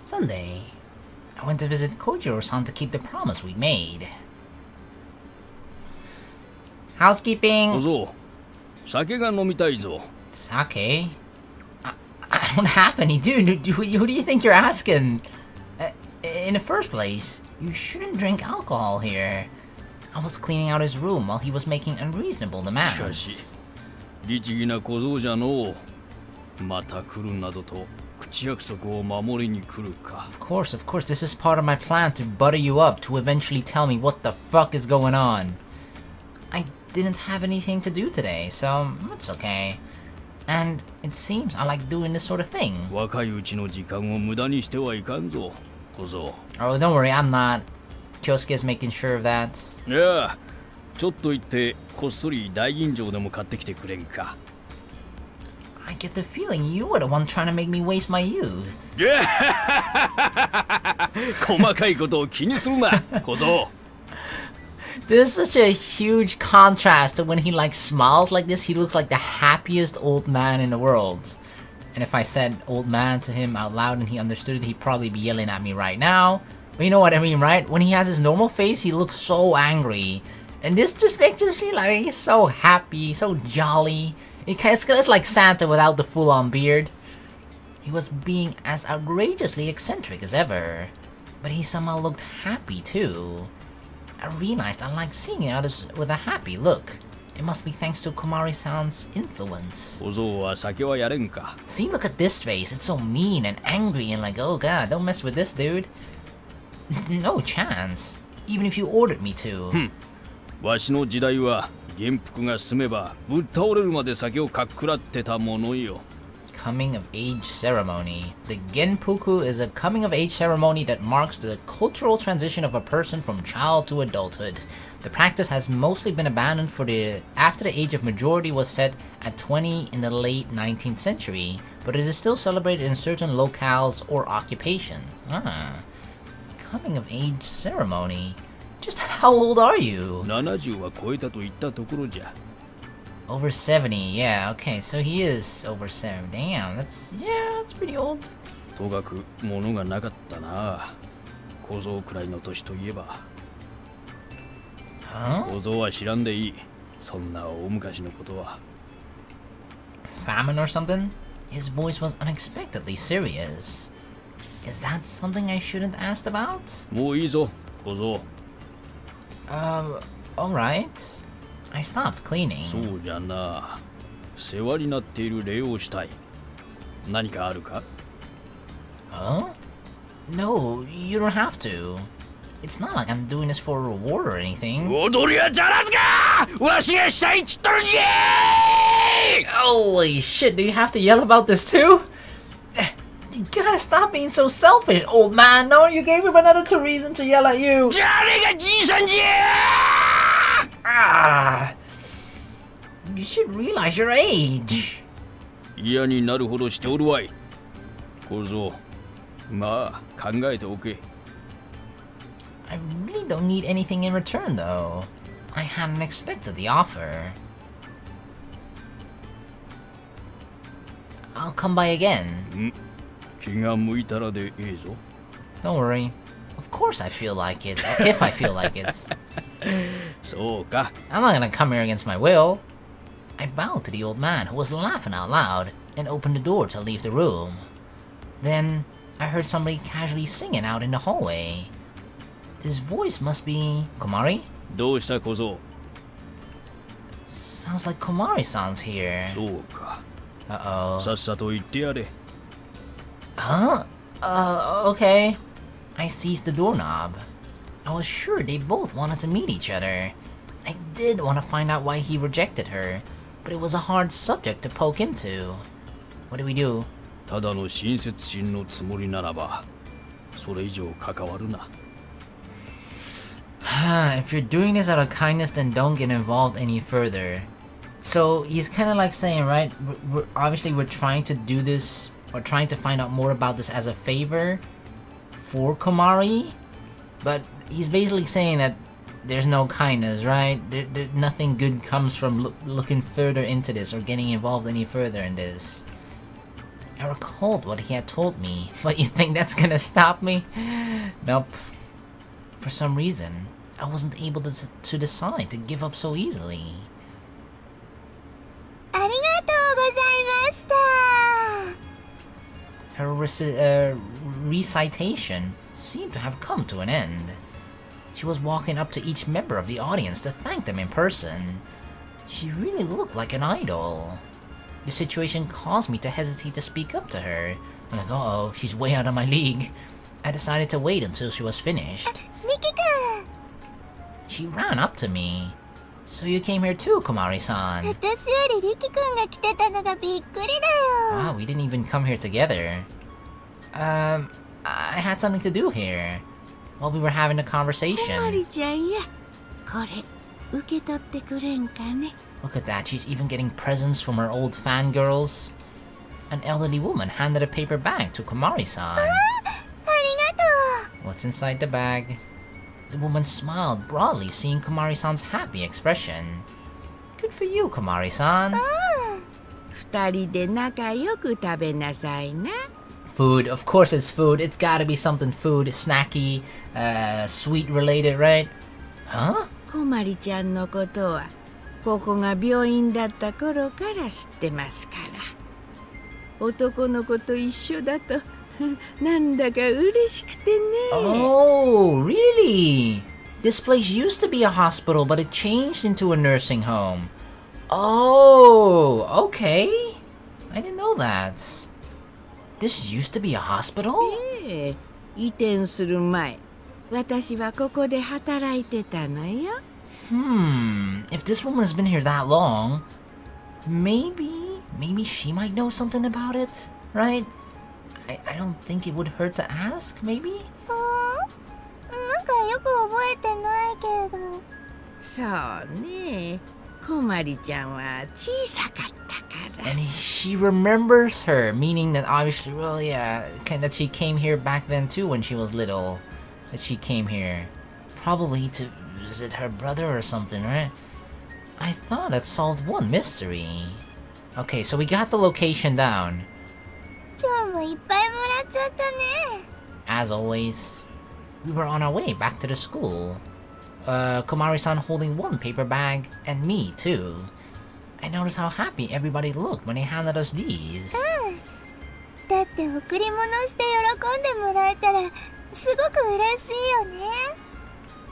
Sunday, I went to visit Kojiro-san to keep the promise we made. Housekeeping! Sake? I don't have any, dude. Who do you think you're asking? In the first place, you shouldn't drink alcohol here. I was cleaning out his room while he was making unreasonable demands. Of course, this is part of my plan to butter you up to eventually tell me what the fuck is going on. I didn't have anything to do today, so it's okay. And it seems I like doing this sort of thing. Oh, don't worry, I'm not. Kyousuke is making sure of that. Yeah. I get the feeling you were the one trying to make me waste my youth. This is such a huge contrast to when he like smiles like this. He looks like the happiest old man in the world. And if I said old man to him out loud and he understood it, he'd probably be yelling at me right now. But you know what I mean, right? When he has his normal face, he looks so angry. And this just makes him seem like he's so happy, so jolly. It's like Santa without the full-on beard. He was being as outrageously eccentric as ever. But he somehow looked happy too. I realized I like seeing others with a happy look. It must be thanks to Komari-san's influence. See, look at this face. It's so mean and angry and like, oh god, don't mess with this dude. No chance. Even if you ordered me to. Coming of age ceremony. The Genpuku is a coming of age ceremony that marks the cultural transition of a person from child to adulthood. The practice has mostly been abandoned after the age of majority was set at 20 in the late 19th century, but it is still celebrated in certain locales or occupations. Coming of age ceremony. Just how old are you? Over 70, yeah, okay, so he is over 70. Damn, that's pretty old. Huh? Famine or something? His voice was unexpectedly serious. Is that something I shouldn't ask about? Alright. I stopped cleaning. Huh? No, you don't have to. It's not like I'm doing this for a reward or anything. Holy shit, do you have to yell about this too? You gotta stop being so selfish, old man. No, you gave him another reason to yell at you. You should realize your age. I really don't need anything in return, though. I hadn't expected the offer. I'll come by again. Don't worry. Of course I feel like it, or if I feel like it. I'm not gonna come here against my will. I bowed to the old man, who was laughing out loud, and opened the door to leave the room. Then, I heard somebody casually singing out in the hallway. This voice must be... Komari? Sounds like Komari-san's here. Uh-oh. Huh? Okay. I seized the doorknob. I was sure they both wanted to meet each other. I did want to find out why he rejected her, but it was a hard subject to poke into. What do we do? If you're doing this out of kindness, then don't get involved any further. So he's kind of like saying, right, we're trying to do this, or trying to find out more about this as a favor for Komari, but he's basically saying that there's no kindness, right? Nothing good comes from looking further into this or getting involved any further in this. I I recalled what he had told me, but you think that's gonna stop me? Nope. For some reason, I wasn't able to decide to give up so easily. Her recitation seemed to have come to an end. She was walking up to each member of the audience to thank them in person. She really looked like an idol. The situation caused me to hesitate to speak up to her. I'm like, uh-oh, she's way out of my league. I decided to wait until she was finished. Riki-kun! She ran up to me. So you came here too, Komari-san. Wow, we didn't even come here together. I had something to do here. While we were having a conversation. Look at that, she's even getting presents from her old fangirls. An elderly woman handed a paper bag to Komari-san. What's inside the bag? The woman smiled broadly, seeing Komari-san's happy expression. Good for you, Komari-san. Food, of course it's food. It's gotta be something food, snacky, sweet related, right? Huh? こまりちゃんのことはここが病院だった頃から知ってますから。男の子と一緒だとなんだか嬉しくてね。Oh, really? This place used to be a hospital, but it changed into a nursing home. Oh, okay. I didn't know that. This used to be a hospital? ええ、移転する前、私はここで働いてたのよ。If this woman has been here that long, maybe she might know something about it, right? I don't think it would hurt to ask, maybe? なんかよく覚えてないけど。そうね。こまりちゃんは小さかったから。 And she remembers her, meaning that obviously, well, yeah, that she came here back then too when she was little. That she came here. Probably to visit her brother or something, right? I thought that solved one mystery. Okay, so we got the location down. 今日もいっぱいもらっちゃったね。 As always, we were on our way back to the school. Komari-san holding one paper bag, and me too. I noticed how happy everybody looked when they handed us these. だって贈り物して喜んでもらえたらすごく嬉しいよね。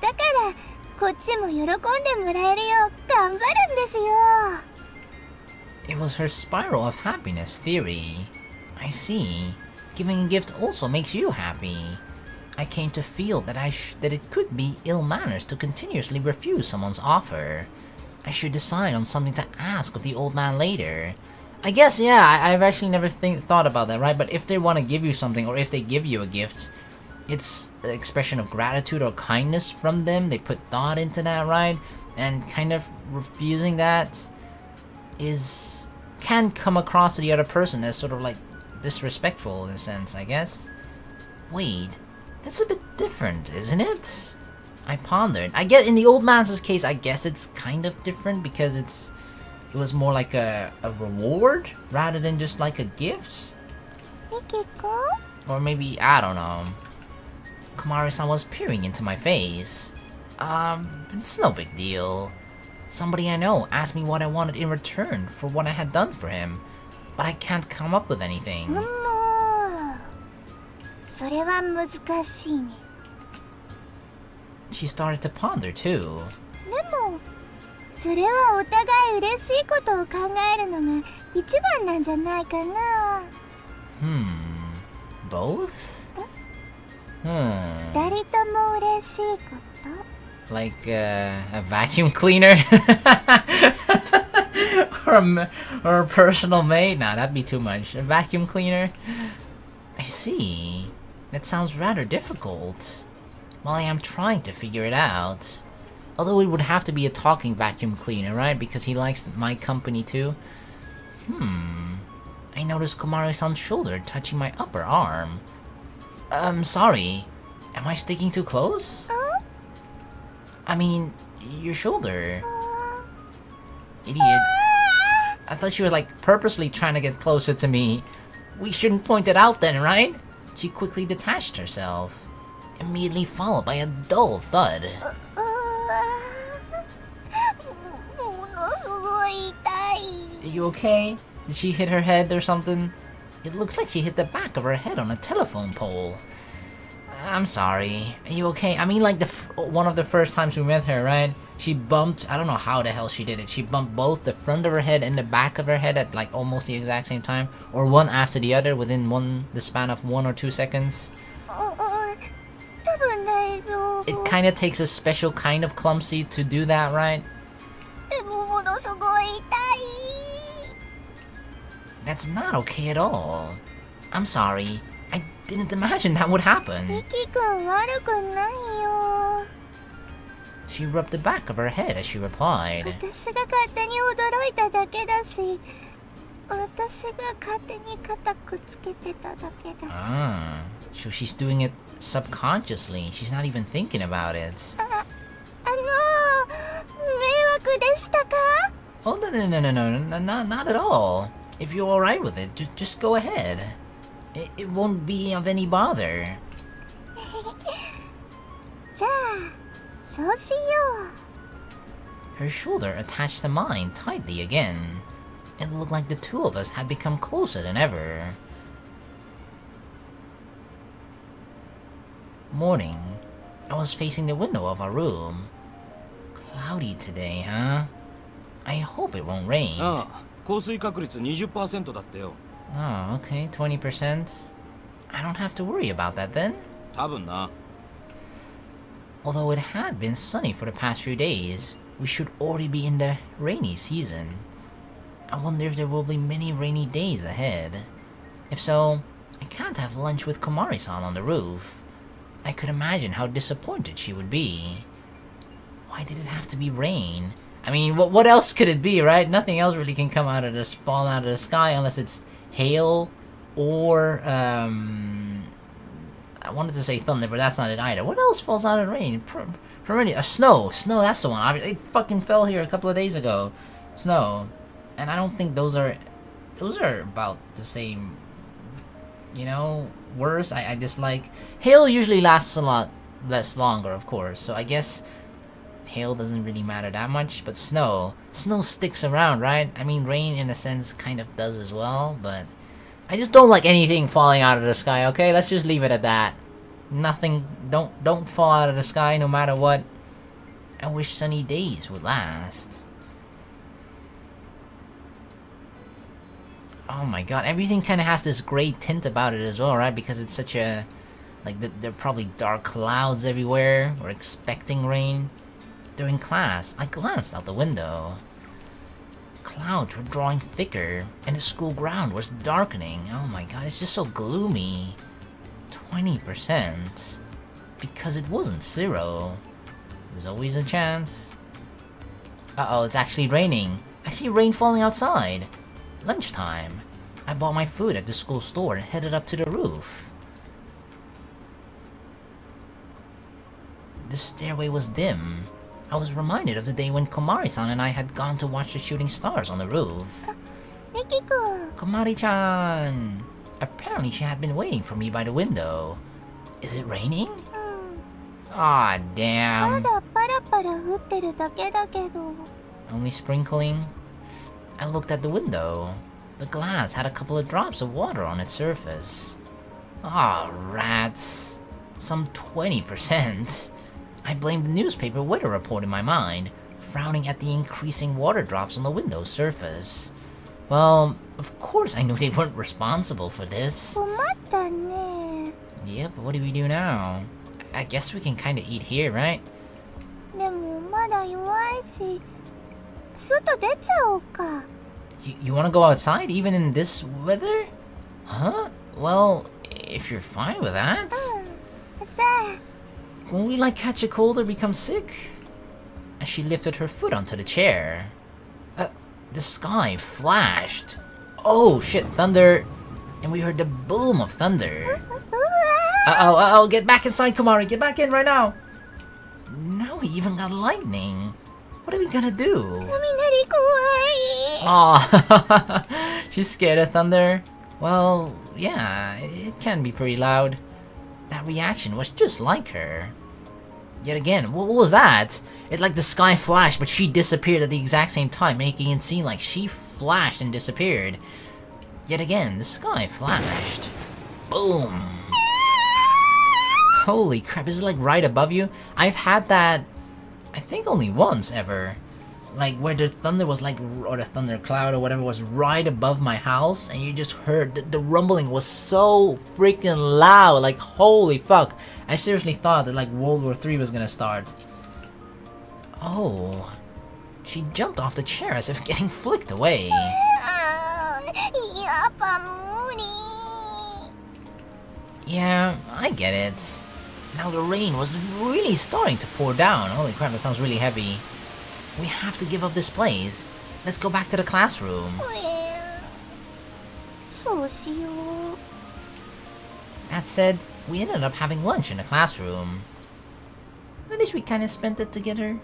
だからこっちも喜んでもらえるよう頑張るんですよ。 It was her spiral of happiness theory. I see. Giving a gift also makes you happy. I came to feel that that it could be ill manners to continuously refuse someone's offer. I should decide on something to ask of the old man later. I guess, yeah, I've actually never thought about that, right? But if they want to give you something, or if they give you a gift, it's an expression of gratitude or kindness from them. They put thought into that, right? And kind of refusing that can come across to the other person as sort of like disrespectful in a sense, I guess. Wait, that's a bit different, isn't it? I pondered. I get in the old man's case, I guess it's kind of different because it was more like a reward rather than just like a gift. Riki-kun? Or maybe, I don't know. Komari-san was peering into my face. It's no big deal. Somebody I know asked me what I wanted in return for what I had done for him, but I can't come up with anything. もうそれは難しいね。 She started to ponder too. でもそれはお互い嬉しいことを考えるのが一番なんじゃないかな。Both? 二人とも嬉しいこと。 Like a vacuum cleaner? or a personal maid? Nah, that'd be too much. A vacuum cleaner? I see. That sounds rather difficult. Well, I am trying to figure it out. Although it would have to be a talking vacuum cleaner, right? Because he likes my company too. I noticed Komari-san's shoulder touching my upper arm. Sorry. Am I sticking too close? I mean, your shoulder. Idiot. I thought she was like purposely trying to get closer to me. We shouldn't point it out then, right? She quickly detached herself, immediately followed by a dull thud. Are you okay? Did she hit her head or something? It looks like she hit the back of her head on a telephone pole. I'm sorry. Are you okay? I mean, like one of the first times we met her, right? She bumped, I don't know how the hell she did it. She bumped both the front of her head and the back of her head at like almost the exact same time. Or one after the other within the span of 1 or 2 seconds. It kind of takes a special kind of clumsy to do that, right? That's not okay at all. I'm sorry. I didn't imagine that would happen. She rubbed the back of her head as she replied. Ah, so she's doing it subconsciously. She's not even thinking about it. Oh, no, not at all. If you're alright with it, just go ahead. It won't be of any bother. Her shoulder attached to mine tightly again. It looked like the two of us had become closer than ever. Morning. I was facing the window of our room. Cloudy today, huh? I hope it won't rain. 降水確率 20% だってよ。 Oh, okay, 20%. I don't have to worry about that then. 多分な。 Although it had been sunny for the past few days, we should already be in the rainy season. I wonder if there will be many rainy days ahead. If so, I can't have lunch with Komari-san on the roof. I could imagine how disappointed she would be. Why did it have to be rain? I mean, what else could it be, right? Nothing else really can come out of this, fall out of the sky unless it's hail or, I wanted to say thunder, but that's not it either. What else falls out of the rain? Snow. Snow, that's the one. It fucking fell here a couple of days ago. Snow. And I don't think those are about the same, you know, worse. I dislike. Hail usually lasts a lot less longer, of course. So I guess hail doesn't really matter that much, but snow sticks around, right? I mean, rain in a sense kind of does as well, but I just don't like anything falling out of the sky, okay? Let's just leave it at that. Nothing, don't fall out of the sky no matter what. I wish sunny days would last. Oh my god, everything kind of has this gray tint about it as well, right? Because it's such a, like, there are probably dark clouds everywhere. We're expecting rain. During class, I glanced out the window. Clouds were drawing thicker, and the school ground was darkening. Oh my god, it's just so gloomy. 20%. Because it wasn't 0. There's always a chance. Uh-oh, it's actually raining. I see rain falling outside. Lunchtime. I bought my food at the school store and headed up to the roof. The stairway was dim. I was reminded of the day when Komari-san and I had gone to watch the shooting stars on the roof. Komari-chan! Apparently she had been waiting for me by the window. Is it raining? Aw, damn. Only sprinkling? I looked at the window. The glass had a couple of drops of water on its surface. Aw, rats. Some 20%. I blamed the newspaper weather report in my mind, frowning at the increasing water drops on the window's surface. Well, of course I knew they weren't responsible for this. Yep, what do we do now? I guess we can kinda eat here, right? You wanna go outside even in this weather? Huh? Well, if you're fine with that. Won't we like catch a cold or become sick? As she lifted her foot onto the chair. The sky flashed. Oh shit, thunder. And we heard the boom of thunder. Uh-oh, get back inside, Komari, get back in right now. Now we even got lightning. What are we gonna do? Aw, she's scared of thunder. Well, yeah, it can be pretty loud. That reaction was just like her. Yet again, what was that? It's like the sky flashed, but she disappeared at the exact same time, making it seem like she flashed and disappeared. Yet again, the sky flashed. Boom! Holy crap, is it like right above you? I've had that, I think only once ever. Like where the thunder was like, or the thunder cloud or whatever was right above my house, and you just heard the rumbling was so freaking loud. Like holy fuck, I seriously thought that like World War III was gonna start. Oh, she jumped off the chair as if getting flicked away. Yeah, I get it. Now the rain was really starting to pour down. Holy crap, that sounds really heavy. We have to give up this place. Let's go back to the classroom. That said, we ended up having lunch in the classroom. At least we kind of spent it together.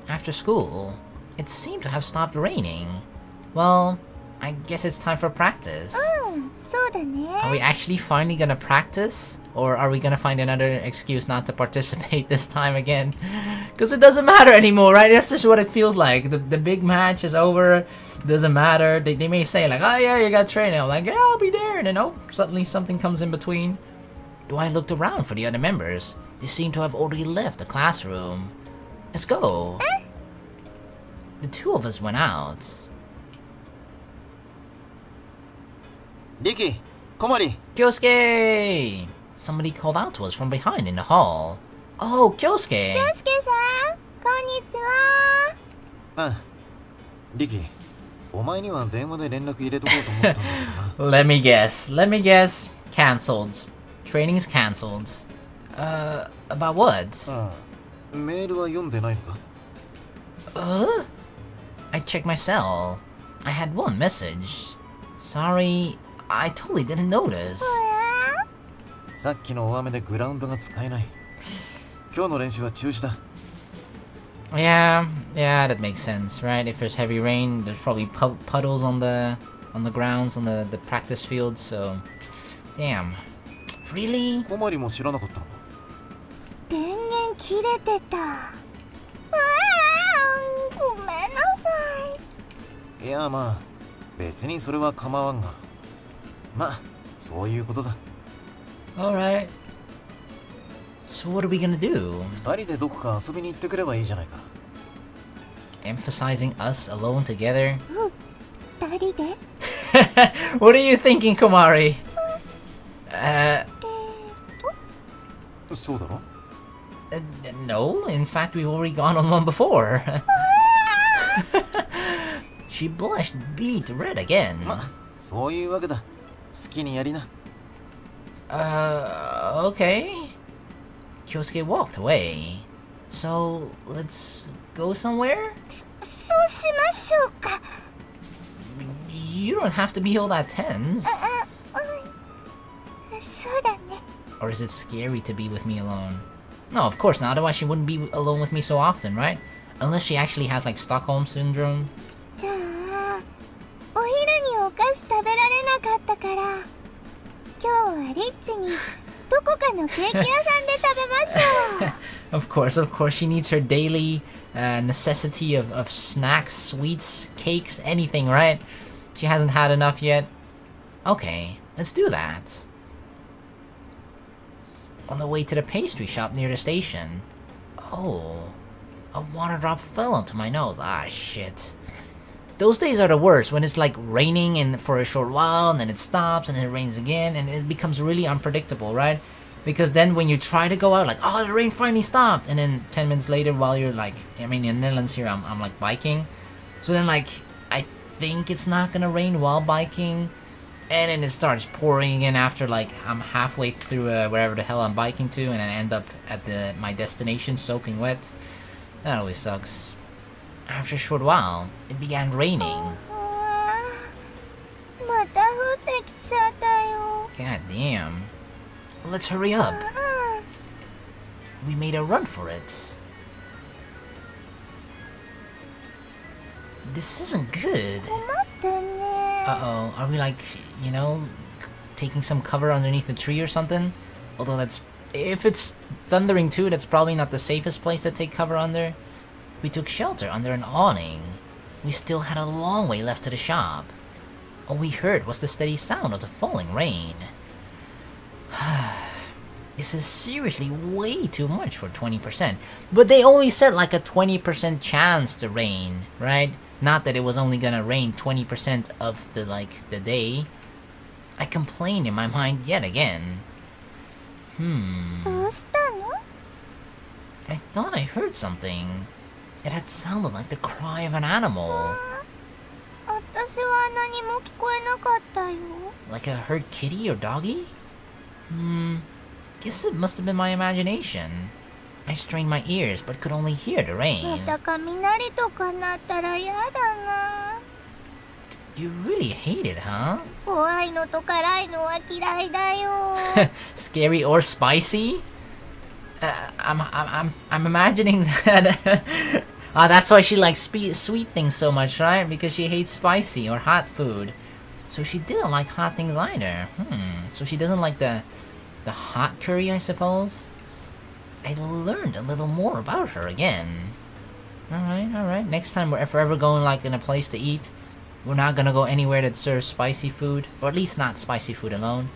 After school, it seemed to have stopped raining. Well, I guess it's time for practice. Are we actually finally gonna practice? Or are we gonna find another excuse not to participate this time again? Because it doesn't matter anymore, right? That's just what it feels like. The big match is over. Doesn't matter. They may say like, oh yeah, you got training. I'm like, yeah, I'll be there. And then oh, suddenly something comes in between. I looked around for the other members. They seem to have already left the classroom. Let's go. The two of us went out. Riki, Komari. Kyousuke! Somebody called out to us from behind in the hall. Oh, Kyousuke! Kyousuke-san, konnichiwa. あ、Riki、お前には電話で連絡入れとこうと思ったんだけどな。Let me guess. Cancelled. Training's cancelled. About what? メールは読んでないのか？ I checked my cell. I had one message. Sorry, I totally didn't notice. さっきの大雨でグラウンドが使えない。今日の練習は中止だ。Yeah, that makes sense, right? If there's heavy rain, there's probably puddles on the grounds, on the practice field, so... Damn. Really? 小森も知らなかったの？電源切れてた。ごめんなさい。いやまあ、別にそれは構わんが。まあ、そういうことだ。Alright. So what are we gonna do? 二人でどこか遊びに行ってくればいいじゃないか。Emphasizing us alone together? 二人で？ What are you thinking, Komari? そうだろ？ No, in fact we've already gone on one before. She blushed beet red again. ま、そういうわけだ。好きにやりな。Okay. Kyousuke walked away. So, let's go somewhere? そうしましょうか。You don't have to be all that tense. そうだね。Or is it scary to be with me alone? No, of course not. Otherwise she wouldn't be alone with me so often, right? Unless she actually has like Stockholm Syndrome. じゃあ、お昼にお菓子食べられなかったから、今日はリッチにどこかのケーキ屋さんで食べましょう。Of course, she needs her daily necessity of snacks, sweets, cakes, anything, right? She hasn't had enough yet. Okay, let's do that. On the way to the pastry shop near the station. Oh, a water drop fell onto my nose. Ah, shit. Those days are the worst, when it's like raining and for a short while, and then it stops, and then it rains again, and it becomes really unpredictable, right? Because then when you try to go out, like, oh, the rain finally stopped, and then 10 minutes later, while you're like, I mean, in the Netherlands here, I'm like biking, so then like, I think it's not gonna rain while biking, and then it starts pouring again after like, I'm halfway through wherever the hell I'm biking to, and I end up at my destination soaking wet. That always sucks. After a short while, it began raining. また降ってきちゃったよ。 God damn. Let's hurry up. We made a run for it. This isn't good. 困ったね。Uh-oh. Are we like, you know, taking some cover underneath a tree or something. Although that's... if it's thundering too, that's probably not the safest place to take cover under. We took shelter under an awning. We still had a long way left to the shop. All we heard was the steady sound of the falling rain. This is seriously way too much for 20%. But they only said like a 20% chance to rain, right? Not that it was only gonna rain 20% of the day. I complained in my mind yet again. どうしたの? I thought I heard something. It had sounded like the cry of an animal. 私は何も聞こえなかったよ。 Like a hurt kitty or doggy? Guess it must have been my imagination. I strained my ears but could only hear the ま rain. た雷とかなったら嫌だな。 You really hate it, huh? 怖いのと辛いのは嫌いだよ。 Scary or spicy? I'm imagining that. That's why she likes sweet things so much, right? Because she hates spicy or hot food. So she didn't like hot things either. So she doesn't like the hot curry, I suppose. I learned a little more about her again. Alright. Next time if we're ever going like in a place to eat, we're not gonna go anywhere that serves spicy food, or at least not spicy food alone.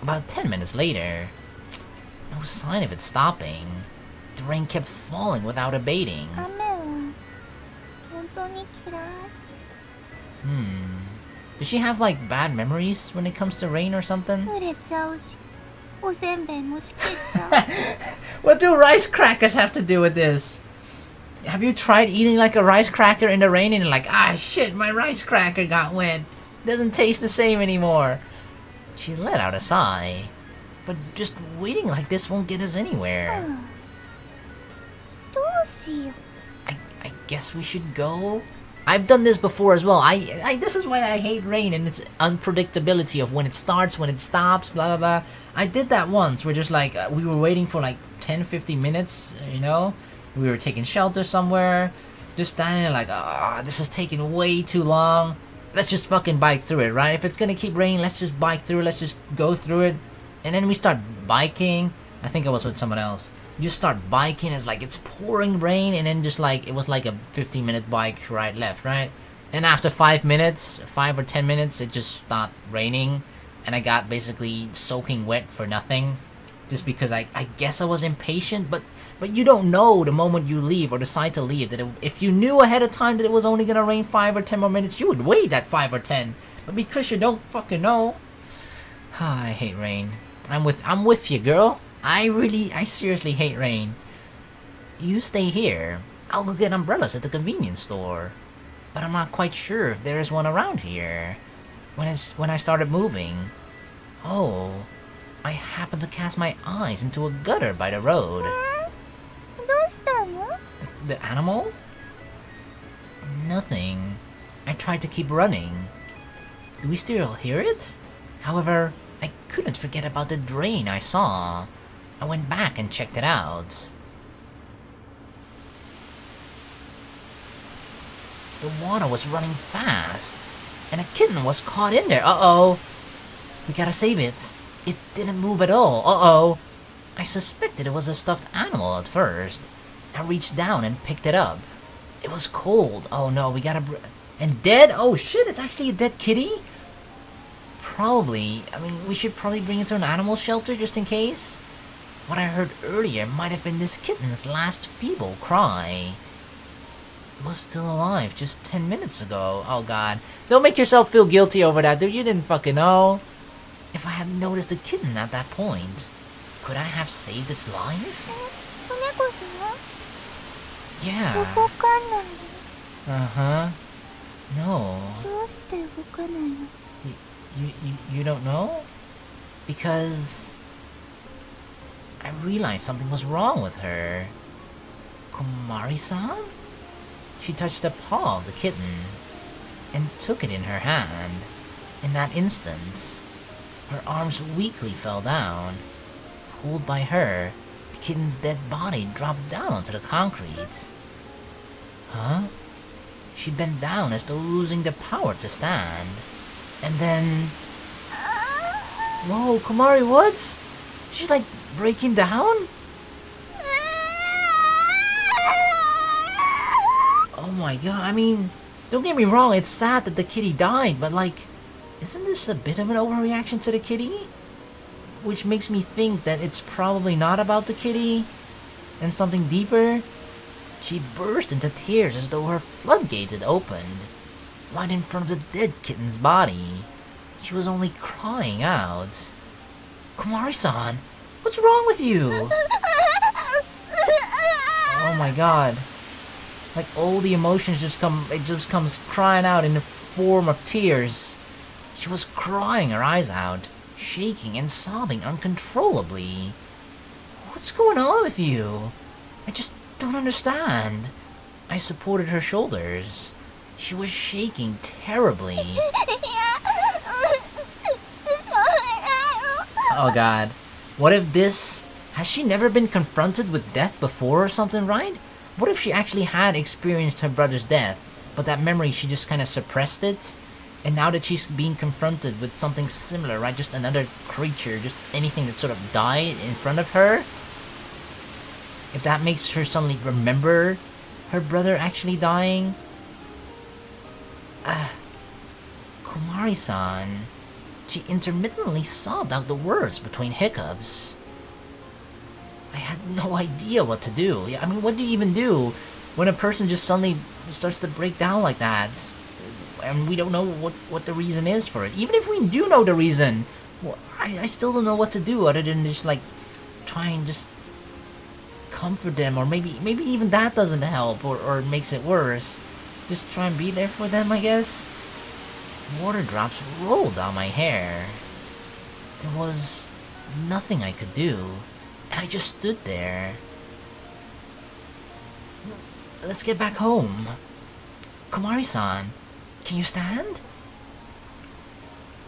About 10 minutes later, no sign of it stopping. The rain kept falling without abating. 雨は本当に嫌い。 Does she have like bad memories when it comes to rain or something? 濡れちゃうし、おせんべいもしけちゃう。 What do rice crackers have to do with this? Have you tried eating like a rice cracker in the rain and you're like, ah shit, my rice cracker got wet. Doesn't taste the same anymore. She let out a sigh. But just waiting like this won't get us anywhere. どうしよう。 I guess we should go? I've done this before as well. This is why I hate rain and its unpredictability of when it starts, when it stops, blah blah blah. I did that once. We're just like, we were waiting for like 10-15 minutes, you know? We were taking shelter somewhere. Just standing there like, this is taking way too long. Let's just fucking bike through it, right? If it's gonna keep raining, let's just bike through it. Let's just go through it. And then we start biking. I think I was with someone else. You start biking, it's like it's pouring rain, and then just like it was like a 15-minute bike right left, right? And after 5 minutes, 5 or 10 minutes, it just stopped raining, and I got basically soaking wet for nothing, just because I guess I was impatient. But you don't know the moment you leave or decide to leave that if you knew ahead of time that it was only gonna rain 5 or 10 more minutes, you would wait that 5 or 10. But because you don't fucking know, I hate rain. I'm with you, girl. I seriously hate rain. You stay here. I'll go get umbrellas at the convenience store. But I'm not quite sure if there is one around here. When I started moving, oh, I happened to cast my eyes into a gutter by the road. どうしたの? The animal? Nothing. I tried to keep running. Do we still hear it? However, I couldn't forget about the drain I saw. I went back and checked it out. The water was running fast, and a kitten was caught in there. Uh-oh. We gotta save it. It didn't move at all. Uh-oh. I suspected it was a stuffed animal at first. I reached down and picked it up. It was cold. Oh no, we gotta... And dead? Oh shit, it's actually a dead kitty? Probably. I mean, we should probably bring it to an animal shelter just in case. What I heard earlier might have been this kitten's last feeble cry. It was still alive just 10 minutes ago. Oh god. Don't make yourself feel guilty over that, dude. You didn't fucking know. If I had noticed the kitten at that point, could I have saved its life? 子猫さん? Yeah. 動かない。 Uh-huh. No. どうして動かないの? You don't know? Because I realized something was wrong with her. Komari-san? She touched the paw of the kitten and took it in her hand. In that instant, her arms weakly fell down. Pulled by her, the kitten's dead body dropped down onto the concrete. Huh? She bent down as though losing the power to stand. And then... Whoa, Komari, what? She's like breaking down? Oh my god, I mean, don't get me wrong, it's sad that the kitty died, but like, isn't this a bit of an overreaction to the kitty? Which makes me think that it's probably not about the kitty and something deeper. She burst into tears as though her floodgates had opened, right in front of the dead kitten's body. She was only crying out. Komari-san, what's wrong with you? Oh my god. Like all the emotions just comes crying out in the form of tears. She was crying her eyes out, shaking and sobbing uncontrollably. What's going on with you? I just don't understand. I supported her shoulders. She was shaking terribly. Oh god. What if this... Has she never been confronted with death before or something, right? What if she actually had experienced her brother's death, but that memory she just kind of suppressed it? And now that she's being confronted with something similar, right? Just another creature, just anything that sort of died in front of her? If that makes her suddenly remember her brother actually dying? Komari-san. She intermittently sobbed out the words between hiccups. I had no idea what to do. I mean, what do you even do when a person just suddenly starts to break down like that? And we don't know what the reason is for it. Even if we do know the reason, well, I still don't know what to do other than just like try and just comfort them, or maybe even that doesn't help or makes it worse. Just try and be there for them, I guess. Water drops rolled down my hair. There was nothing I could do, and I just stood there. Let's get back home. Komari-san, can you stand?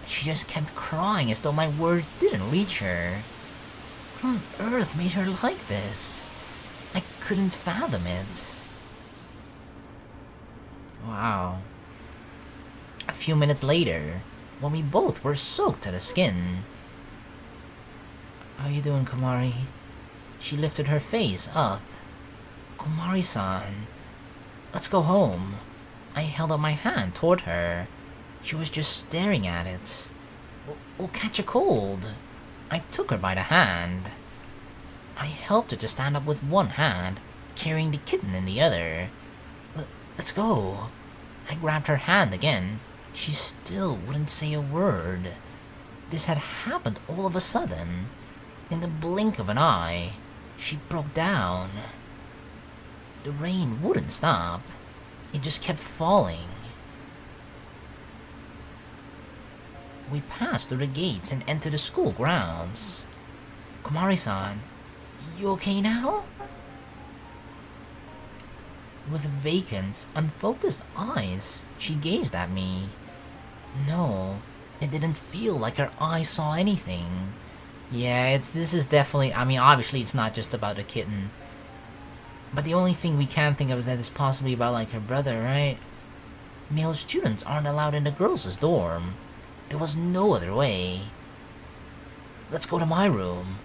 She just kept crying as though my words didn't reach her. What on earth made her like this? I couldn't fathom it. Wow. A few minutes later, when we both were soaked to the skin. How you doing, Komari? She lifted her face up. Komari-san, let's go home. I held out my hand toward her. She was just staring at it. We'll catch a cold. I took her by the hand. I helped her to stand up with one hand, carrying the kitten in the other. Let's go. I grabbed her hand again. She still wouldn't say a word. This had happened all of a sudden. In the blink of an eye, she broke down. The rain wouldn't stop. It just kept falling. We passed through the gates and entered the school grounds. Komari-san, you okay now? With vacant, unfocused eyes, she gazed at me. No, it didn't feel like her eyes saw anything. Yeah, this is definitely, I mean, obviously it's not just about the kitten. But the only thing we can think of is that it's possibly about, like, her brother, right? Male students aren't allowed in the girls' dorm. There was no other way. Let's go to my room.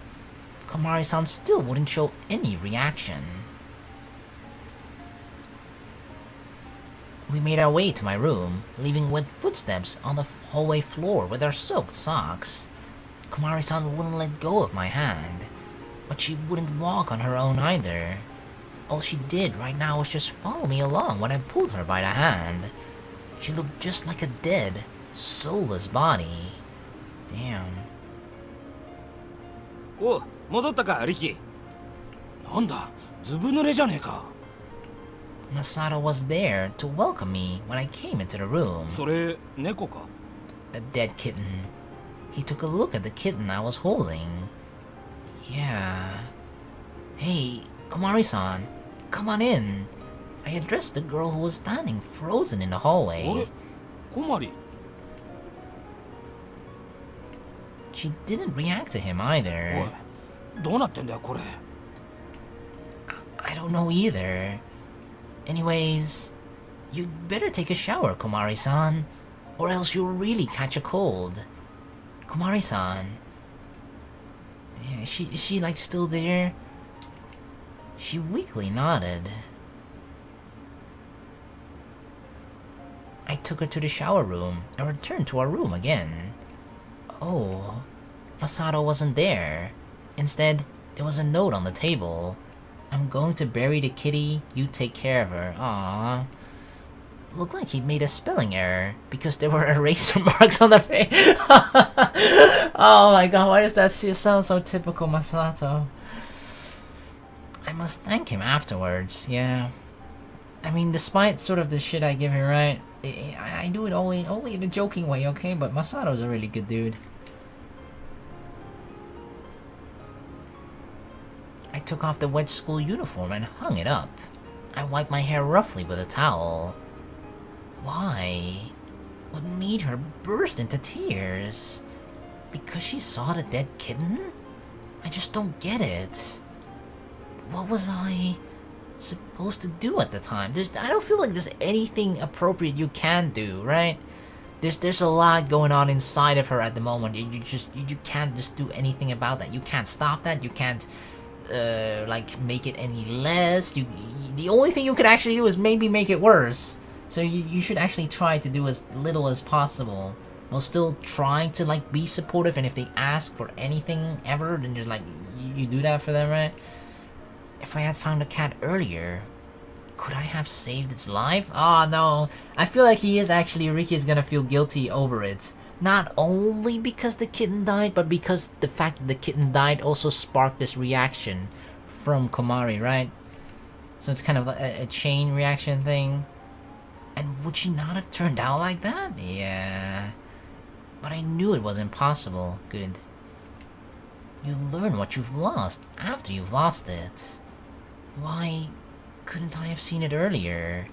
Komari-san still wouldn't show any reaction. We made our way to my room, leaving wet footsteps on the hallway floor with our soaked socks. Komari-san wouldn't let go of my hand, but she wouldn't walk on her own either. All she did right now was just follow me along when I pulled her by the hand. She looked just like a dead, soulless body. Damn. おう、戻ったか、リキ。なんだ、ずぶ濡れじゃねえか。Masato was there to welcome me when I came into the room. それ、猫か。A dead kitten. He took a look at the kitten I was holding. Yeah. Hey, Komari-san, come on in. I addressed the girl who was standing frozen in the hallway. コマリ。 She didn't react to him either. おい、どうなってんだよ、これ。I don't know either. Anyways, you'd better take a shower, Komari-san, or else you'll really catch a cold. Komari-san. Yeah, is she like still there? She weakly nodded. I took her to the shower room and returned to our room again. Oh, Masato wasn't there. Instead, there was a note on the table. I'm going to bury the kitty, you take care of her. Aww. Looked like he'd made a spelling error because there were eraser marks on the page. Oh my god, why does that sound so typical Masato? I must thank him afterwards, yeah. I mean, despite sort of the shit I give him, right? I do it only in a joking way, okay? But Masato's a really good dude. I took off the wet school uniform and hung it up. I wiped my hair roughly with a towel. Why? What made her burst into tears? Because she saw the dead kitten? I just don't get it. What was I supposed to do at the time? I don't feel like there's anything appropriate you can do, right? There's a lot going on inside of her at the moment. You can't just do anything about that. You can't stop that. You can't like make it any less. The only thing you could actually do is maybe make it worse. So you should actually try to do as little as possible while still trying to like be supportive, and if they ask for anything ever, then just like you do that for them, right? If I had found the cat earlier, could I have saved its life? Oh no, I feel like Riki is gonna feel guilty over it. Not only because the kitten died, but because the fact that the kitten died also sparked this reaction from Komari, right? So it's kind of a chain reaction thing. And would she not have turned out like that? Yeah. But I knew it was impossible. Good. You learn what you've lost after you've lost it. Why couldn't I have seen it earlier?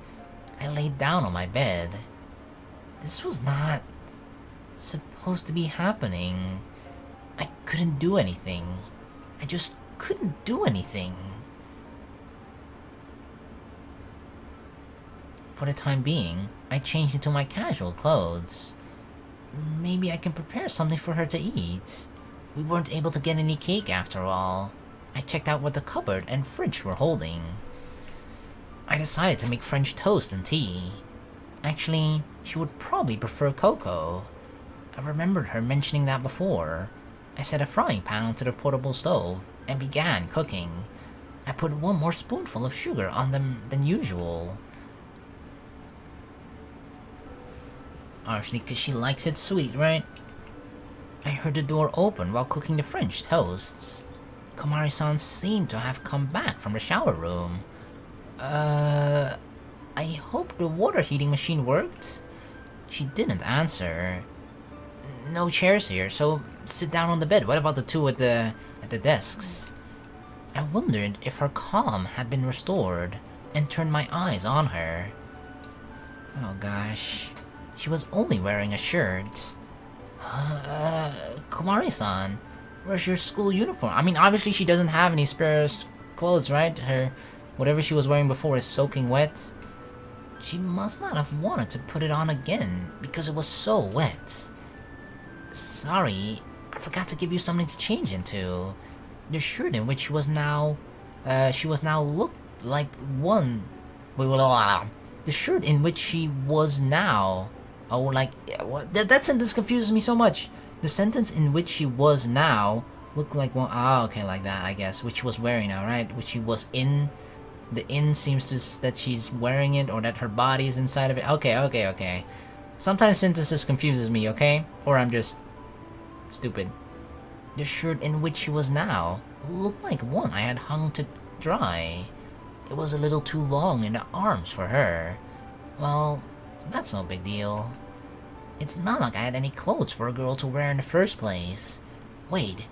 I laid down on my bed. This was not supposed to be happening. I couldn't do anything. I just couldn't do anything. For the time being, I changed into my casual clothes. Maybe I can prepare something for her to eat. We weren't able to get any cake after all. I checked out what the cupboard and fridge were holding. I decided to make French toast and tea. Actually, she would probably prefer cocoa. I remembered her mentioning that before. I set a frying pan onto the portable stove and began cooking. I put one more spoonful of sugar on them than usual. Obviously, because she likes it sweet, right? I heard the door open while cooking the French toasts. Komari-san seemed to have come back from the shower room. I hope the water heating machine worked? She didn't answer. No chairs here, so sit down on the bed. What about the two at the desks? I wondered if her calm had been restored and turned my eyes on her. Oh gosh. She was only wearing a shirt. Komari-san, where's your school uniform? I mean, obviously she doesn't have any spare clothes, right? Whatever she was wearing before is soaking wet. She must not have wanted to put it on again because it was so wet. Sorry, I forgot to give you something to change into. The shirt in which she was now looked like one. The shirt in which she was now. Oh, like, what? That sentence confuses me so much. The sentence in which she was now looked like one. Ah, okay, like that, I guess. Which she was wearing now, right? Which she was in. The in seems to that she's wearing it, or that her body is inside of it. Okay. Sometimes synthesis confuses me, okay? Or I'm just stupid. The shirt in which she was now looked like one I had hung to dry. It was a little too long in the arms for her. Well, that's no big deal. It's not like I had any clothes for a girl to wear in the first place. Wait,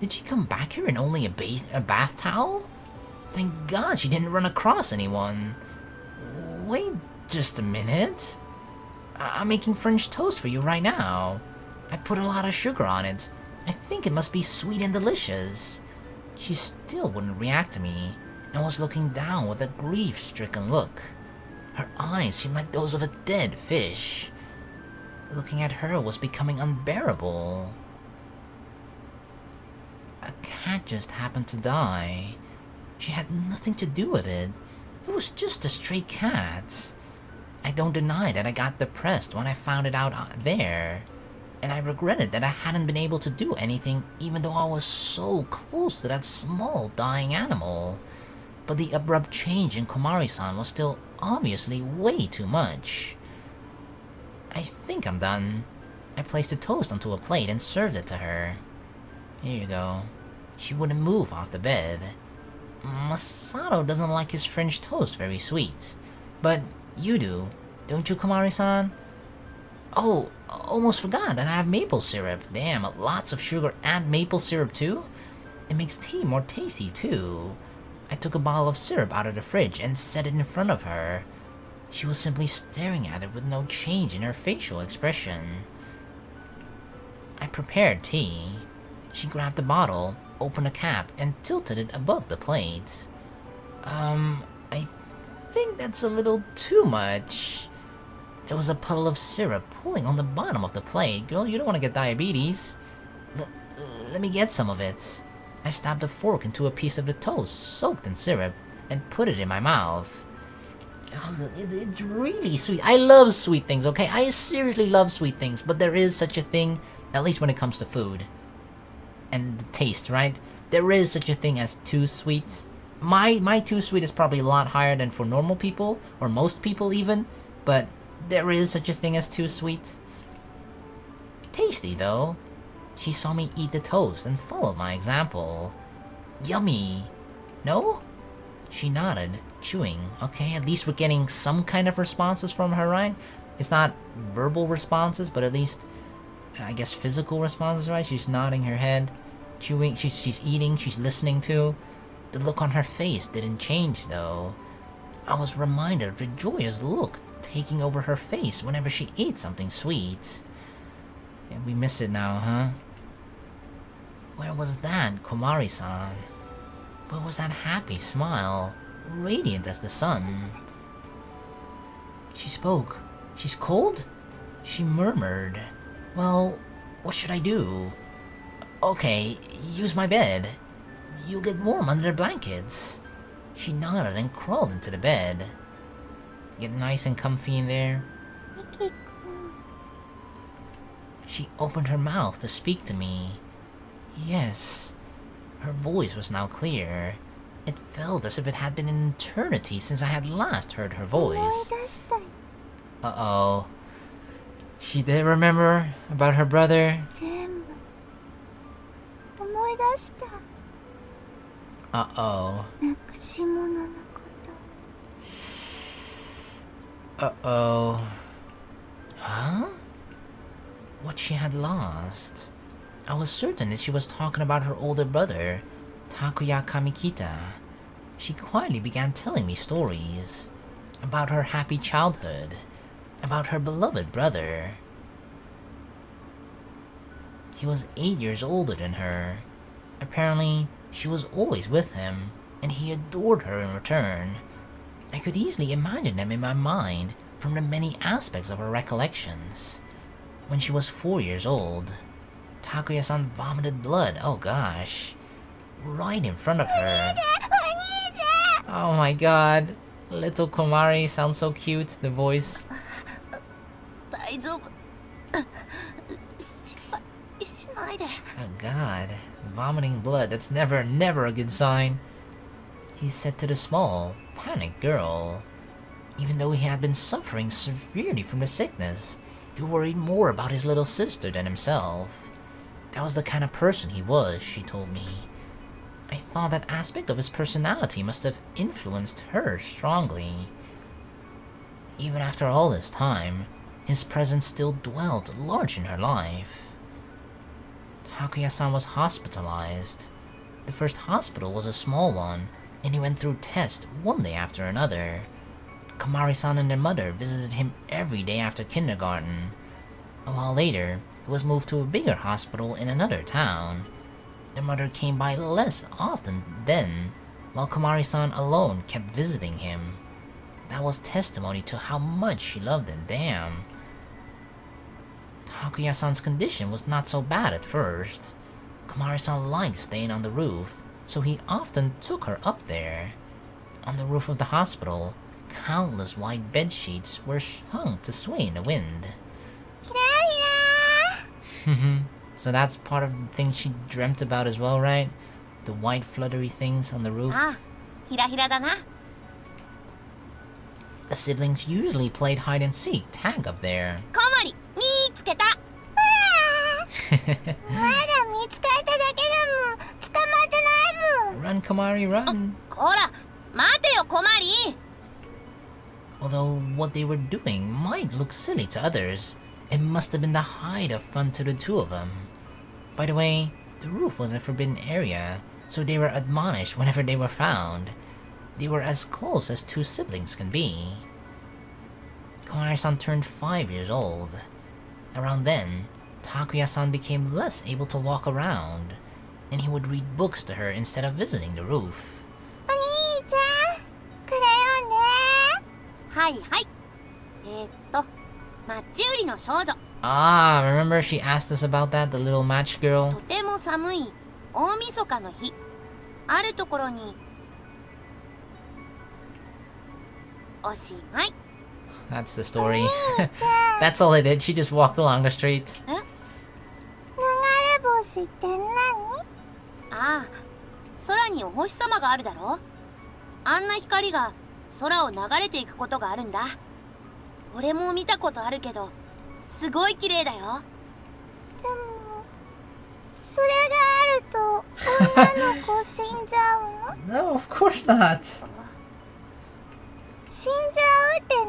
did she come back here in only a bath towel? Thank God she didn't run across anyone. Wait just a minute. I'm making French toast for you right now. I put a lot of sugar on it. I think it must be sweet and delicious. She still wouldn't react to me, and was looking down with a grief-stricken look. Her eyes seemed like those of a dead fish. Looking at her was becoming unbearable. A cat just happened to die. She had nothing to do with it. It was just a stray cat. I don't deny that I got depressed when I found it out there. And I regretted that I hadn't been able to do anything even though I was so close to that small dying animal. But the abrupt change in Komari-san was still obviously way too much. I think I'm done. I placed the toast onto a plate and served it to her. Here you go. She wouldn't move off the bed. Masato doesn't like his French toast very sweet. But you do, don't you, Komari-san? Oh, almost forgot that I have maple syrup. Damn, lots of sugar and maple syrup too? It makes tea more tasty too. I took a bottle of syrup out of the fridge and set it in front of her. She was simply staring at it with no change in her facial expression. I prepared tea. She grabbed the bottle, opened the cap, and tilted it above the plate. I think that's a little too much. There was a puddle of syrup pooling on the bottom of the plate. Girl, you don't want to get diabetes. Let me get some of it. I stabbed a fork into a piece of the toast soaked in syrup and put it in my mouth. It's really sweet. I love sweet things, okay? I seriously love sweet things, but there is such a thing, at least when it comes to food. And the taste, right? There is such a thing as too sweet. My too sweet is probably a lot higher than for normal people, or most people even, but there is such a thing as too sweet. Tasty though. She saw me eat the toast and followed my example. Yummy. No? She nodded, chewing. Okay, at least we're getting some kind of responses from her, right? It's not verbal responses, but at least, I guess, physical responses, right? She's nodding her head, chewing, she's eating, she's listening to. The look on her face didn't change, though. I was reminded of the joyous look taking over her face whenever she ate something sweet. Yeah, we miss it now, huh? Where was that, Komari-san? Where was that happy smile, radiant as the sun? She spoke. She's cold? She murmured. Well, what should I do? Okay, use my bed. You'll get warm under the blankets. She nodded and crawled into the bed. Get nice and comfy in there. Riki-kun. She opened her mouth to speak to me. Yes. Her voice was now clear. It felt as if it had been an eternity since I had last heard her voice. Uh-oh. She did remember about her brother? 全部思い出した。 Uh-oh. なくし物のこと。 Uh-oh. Huh? What she had lost? I was certain that she was talking about her older brother, Takuya Kamikita. She quietly began telling me stories about her happy childhood, about her beloved brother. He was 8 years older than her. Apparently, she was always with him, and he adored her in return. I could easily imagine them in my mind from the many aspects of her recollections. When she was 4 years old, Takuya-san vomited blood, oh gosh, right in front of her. Oh my god, little Komari sounds so cute, the voice. 大丈夫。失敗しないで。 Oh god, vomiting blood, that's never a good sign. He said to the small, panicked girl. Even though he had been suffering severely from the sickness, he worried more about his little sister than himself. That was the kind of person he was, she told me. I thought that aspect of his personality must have influenced her strongly. Even after all this time, his presence still dwelt large in her life. Takuya-san was hospitalized. The first hospital was a small one, and he went through tests one day after another. Komari-san and their mother visited him every day after kindergarten. A while later, he was moved to a bigger hospital in another town. Their mother came by less often then, while Komari-san alone kept visiting him. That was testimony to how much she loved him, damn. Takuya-san's condition was not so bad at first. Komari-san liked staying on the roof, so he often took her up there. On the roof of the hospital, countless white bed sheets were hung to sway in the wind. So that's part of the thing she dreamt about as well, right? The white fluttery things on the roof. The siblings usually played hide and seek tag up there. Komari, 見つけた。まだ見つかっただけだもん。捕まってないもん。 Run, Komari, run! こら、待てよ、コマリ。 Although what they were doing might look silly to others, it must have been the height of fun to the two of them. By the way, the roof was a forbidden area, so they were admonished whenever they were found. They were as close as two siblings can be. Komari-san turned 5 years old. Around then, Takuya-san became less able to walk around, and he would read books to her instead of visiting the roof. お兄ちゃん、クレヨンね。はいはい。マッチ売りの少女。 Ah, remember she asked us about that, the little match girl? とても寒い大晦日の日、あるところにおしまい。 That's the story. That's all they did. She just walked along the street. 流れ星って何？ああ、空にお星様があるだろ。あんな光が空を流れていくことがあるんだ。俺も見たことあるけど、すごい綺麗だよ。でも、それがあると女の子死んじゃうの？ No, of course not. 死んじゃうって何？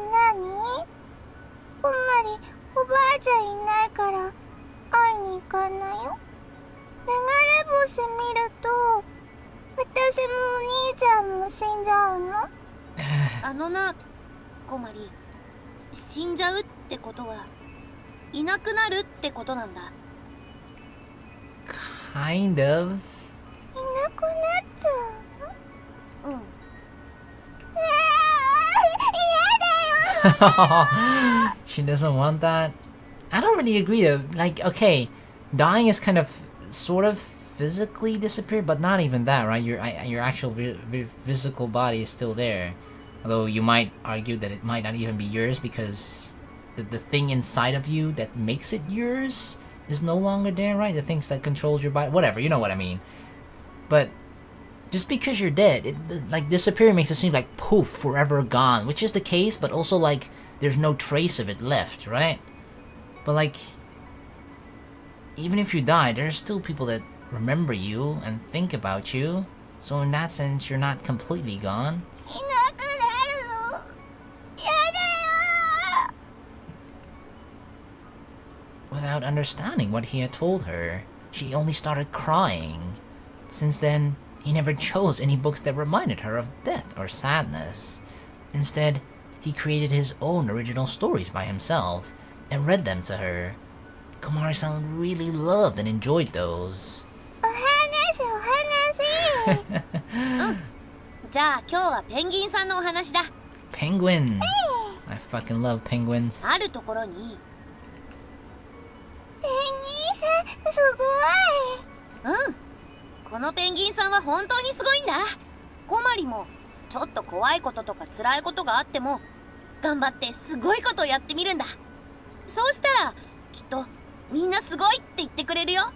ほんまにおばあちゃんいないから会いに行かないよ。流れ星見ると私もお兄ちゃんも死んじゃうの？あのな、コマリ、死んじゃうってことはいなくなるってことなんだ。 Kind of. いなくなっちゃうの？うん。She doesn't want that. I don't really agree though. Like, okay, dying is kind of, sort of physically disappear, but not even that, right? Your actual physical body is still there. Although you might argue that it might not even be yours because the thing inside of you that makes it yours is no longer there, right? The things that controls your body, whatever, you know what I mean. But just because you're dead, like disappearing makes it seem like poof, forever gone, which is the case, but also like there's no trace of it left, right? But like, even if you die, there's still people that remember you and think about you. So in that sense, you're not completely gone. いなくなるの？やだよ。 Without understanding what he had told her, she only started crying. Since then, he never chose any books that reminded her of death or sadness. Instead, he created his own original stories by himself and read them to her. Komari-san really loved and enjoyed those. お話。うん。じゃあ今日はペンギンさんのお話だ。 Penguins! I fucking love penguins. あるところにペンギンさんすごい。うん。このペンギンさんは本当にすごいんだ。コマリもちょっと怖いこととか辛いことがあっても頑張ってすごいことをやってみるんだ。そうしたらきっとみんなすごいって言ってくれるよ。はい、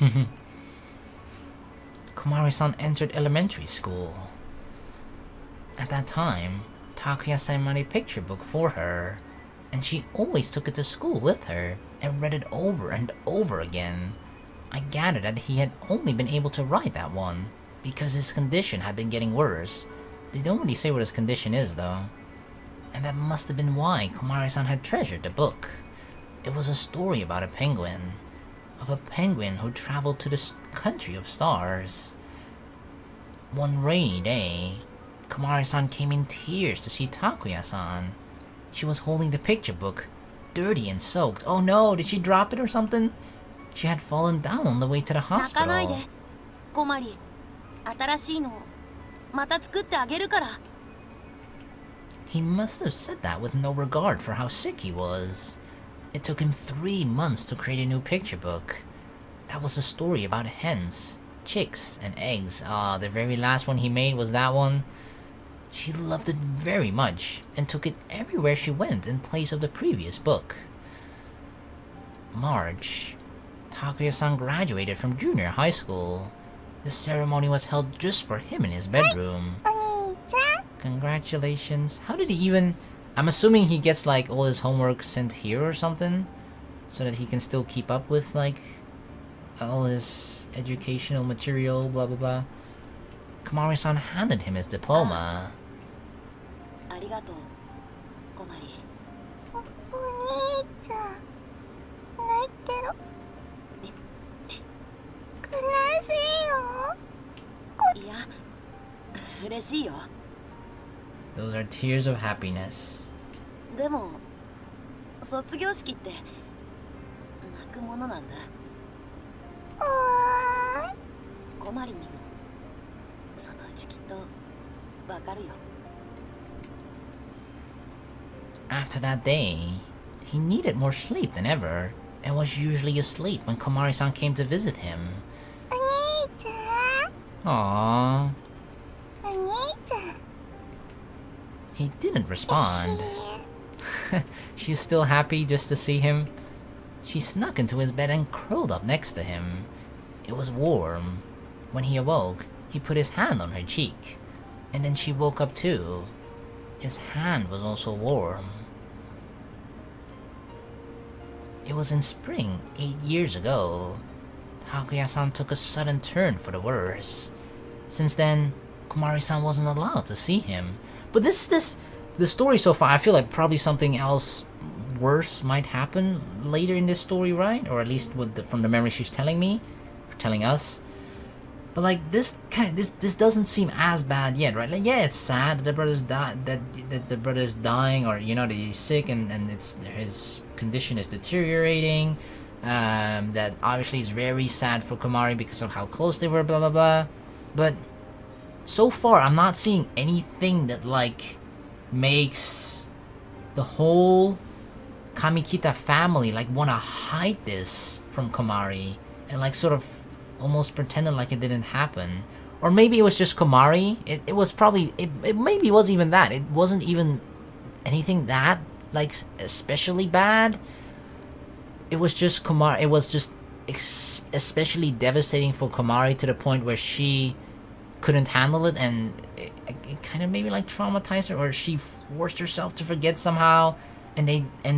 頑張る。Komari-san entered elementary school. At that time, Takuya-san made a picture book for her, and she always took it to school with her and read it over and over again. I gathered that he had only been able to write that one because his condition had been getting worse. They don't really say what his condition is though. And that must have been why Komari-san had treasured the book. It was a story about a penguin. Of a penguin who traveled to the country of stars. One rainy day, Komari-san came in tears to see Takuya-san. She was holding the picture book, dirty and soaked. Oh no, did she drop it or something? She had fallen down on the way to the 泣かないで hospital. コマリ、新しいのまた作ってあげるから。 He must have said that with no regard for how sick he was. It took him 3 months to create a new picture book. That was a story about hens, chicks, and eggs. The very last one he made was that one. She loved it very much and took it everywhere she went in place of the previous book. March. Takuya-san graduated from junior high school. The ceremony was held just for him in his bedroom. Congratulations. How did he even... I'm assuming he gets like all his homework sent here or something, so that he can still keep up with like all his educational material, blah blah blah. Komari-san handed him his diploma. ありがとう、コマリ。お兄ちゃん、泣いてる。悲しいよ。いや、嬉しいよ。 Those are tears of happiness. でも、卒業式って泣くものなんだ。コマリにもそのうちきっとわかるよ。 After that day, he needed more sleep than ever, and was usually asleep when Komari-san came to visit him. お兄ちゃん。 Aww. お兄ちゃん。 He didn't respond. She's still happy just to see him. She snuck into his bed and curled up next to him. It was warm. When he awoke, he put his hand on her cheek. And then she woke up too. His hand was also warm. It was in spring, 8 years ago. Takuya-san took a sudden turn for the worse. Since then, Komari-san wasn't allowed to see him. But the story so far, I feel like probably something else worse might happen later in this story, right? Or at least from the memory she's telling me, or telling us. But like this doesn't seem as bad yet, right? Like, yeah, it's sad that the brother's that the brother's dying, or you know that he's sick and his condition is deteriorating. That obviously is very sad for Komari because of how close they were, blah blah blah. But so far, I'm not seeing anything that like makes the whole Kamikita family like want to hide this from Komari and like sort of almost pretended like it didn't happen. Or maybe it was just Komari. It was probably it maybe wasn't even that. It wasn't even anything that like especially bad. It was just Komari. It was just especially devastating for Komari to the point where she couldn't handle it, and it kind of maybe like traumatized her, or she forced herself to forget somehow, and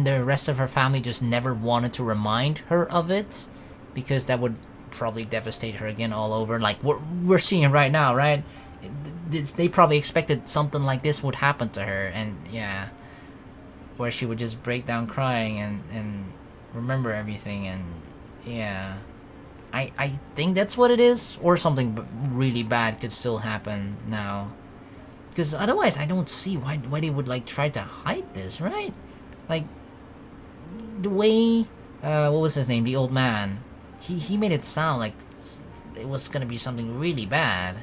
the rest of her family just never wanted to remind her of it because that would probably devastate her again all over. Like we're seeing right now, right? They probably expected something like this would happen to her, and yeah, where she would just break down crying and remember everything, and yeah. I think that's what it is, or something really bad could still happen now. Because otherwise, I don't see why they would like try to hide this, right? Like the way what was his name, the old man, he made it sound like it was gonna be something really bad,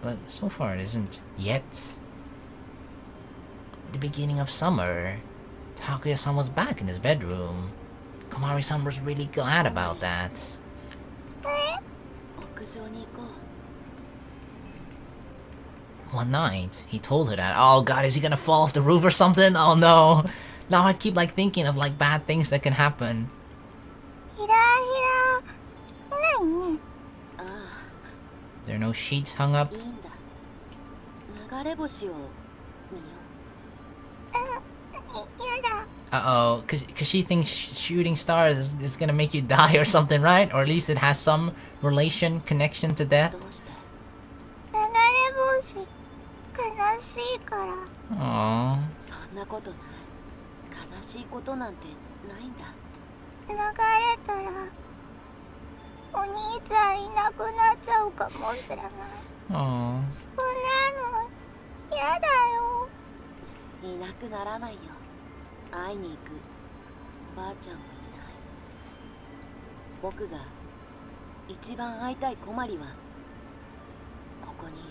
but so far it isn't yet. The beginning of summer, Takuya-san was back in his bedroom. Komari-san was really glad about that. One night, he told her that, oh god, is he gonna fall off the roof or something? Oh no. Now I keep like thinking of like bad things that can happen. There are no sheets hung up. Uh-oh, cause she thinks shooting stars is gonna make you die or something, right? Or at least it has some connection to death. Aww. Aww. 会いに行くおばあちゃんもいない。僕が一番会いたいコマリはここにいる。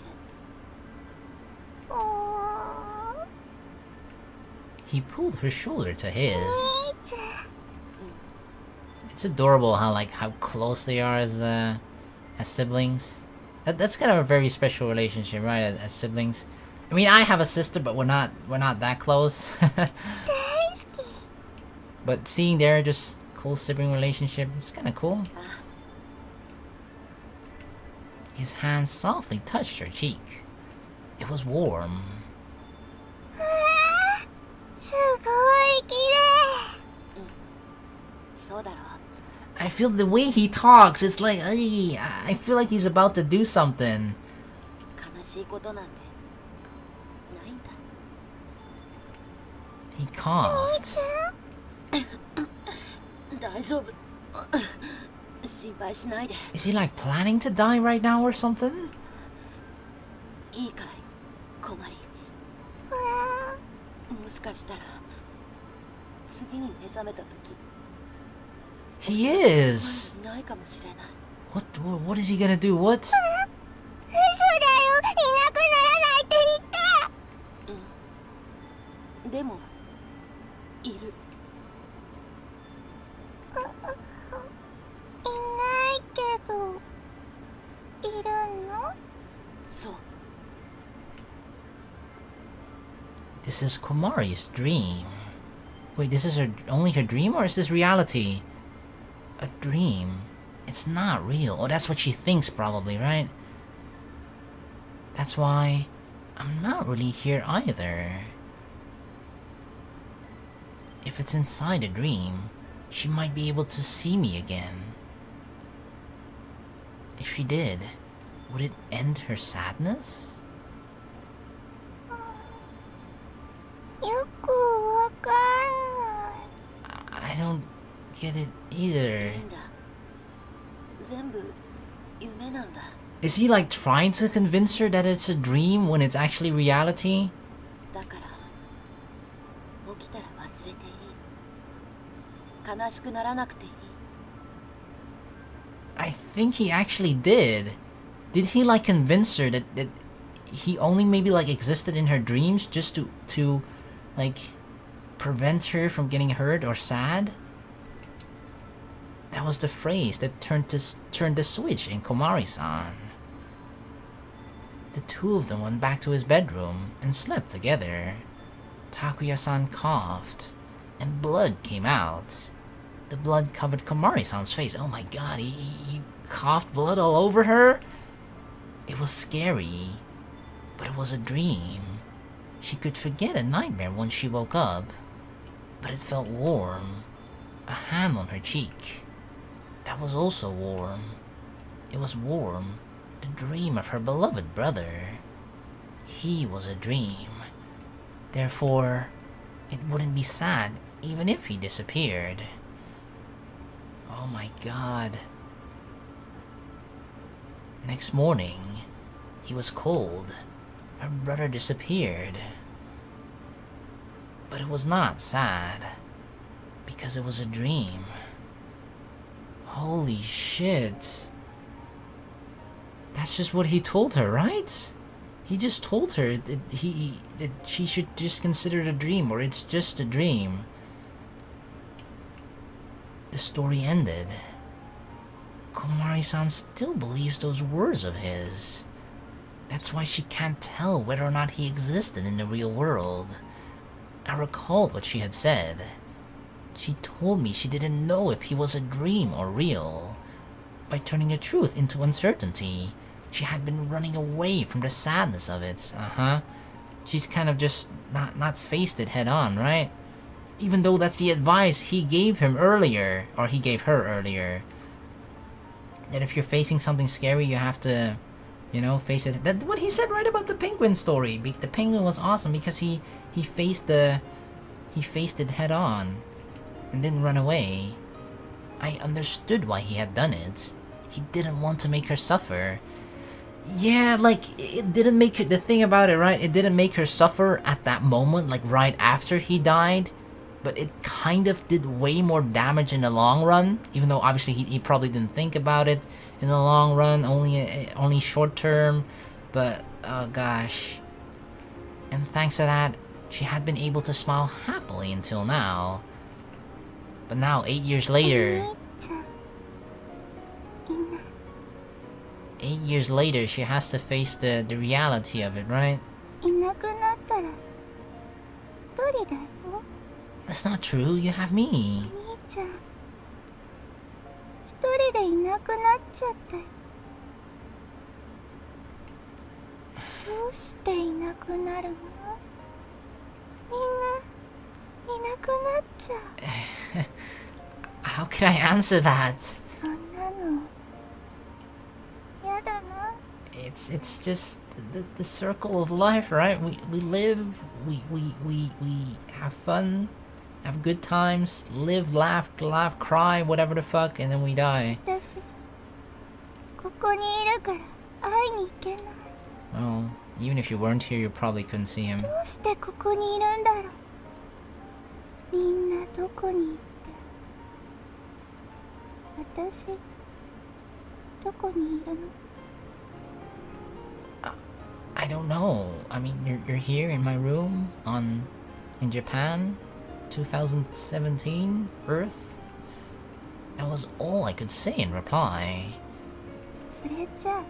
He pulled her shoulder to his. It's adorable how close they are as siblings. That's kind of a very special relationship, right? As siblings. I mean, I have a sister, but we're not that close. But seeing their just close sibling relationship is kind of cool. His hand softly touched her cheek. It was warm. I feel the way he talks, it's like, I feel like he's about to do something. He coughed. Is he like planning to die right now or something? He is. What is he gonna do? What? This is Komari's dream. Wait, this is only her dream, or is this reality? A dream. It's not real. Oh, that's what she thinks probably, right? That's why I'm not really here either. If it's inside a dream, she might be able to see me again. If she did, would it end her sadness? I don't get it either. Is he like trying to convince her that it's a dream when it's actually reality? I think he actually did. Did he like convince her that he only maybe like existed in her dreams just to like prevent her from getting hurt or sad? That was the phrase that turned the switch in Komari-san. The two of them went back to his bedroom and slept together. Takuya-san coughed, and blood came out. The blood covered Komari-san's face. Oh my god, he coughed blood all over her? It was scary, but it was a dream. She could forget a nightmare once she woke up, but it felt warm. A hand on her cheek. That was also warm. It was warm. The dream of her beloved brother. He was a dream. Therefore, it wouldn't be sad even if he disappeared. Oh my god. Next morning, he was cold. Her brother disappeared. But it was not sad, because it was a dream. Holy shit. That's just what he told her, right? He just told her that she should just consider it a dream, or it's just a dream. The story ended. Komari-san still believes those words of his. That's why she can't tell whether or not he existed in the real world. I recalled what she had said. She told me she didn't know if he was a dream or real. By turning the truth into uncertainty, she had been running away from the sadness of it. She's kind of just not faced it head on, right? Even though that's the advice he gave him earlier, or he gave her earlier. That if you're facing something scary, you have to, you know, face it. That's what he said right about the penguin story. The penguin was awesome because he faced it head on and didn't run away. I understood why he had done it. He didn't want to make her suffer. Yeah, like, it didn't make her, the thing about it, right? It didn't make her suffer at that moment, like right after he died. But it kind of did way more damage in the long run, even though obviously he probably didn't think about it in the long run, only short term. But oh gosh. And thanks to that, she had been able to smile happily until now. But now, 8 years later, 8 years later, she has to face the reality of it, right? いなくなったら一人だよ。 That's not true, you have me. 兄ちゃん一人でいなくなっちゃったよ。どうしていなくなるの？みんないなくなっちゃう。 How can I answer that? そんなのやだな。 It's just the circle of life, right? We live, we have fun, have good times, live, laugh, cry, whatever the fuck, and then we die. 私ここにいるから会いに行けない。 Well, even if you weren't here, you probably couldn't see him. どうしてここにいるんだろう。みんなどこに行って私どこにいるの？ I don't know. I mean, you're here in my room in Japan, 2017, Earth. That was all I could say in reply. それじゃ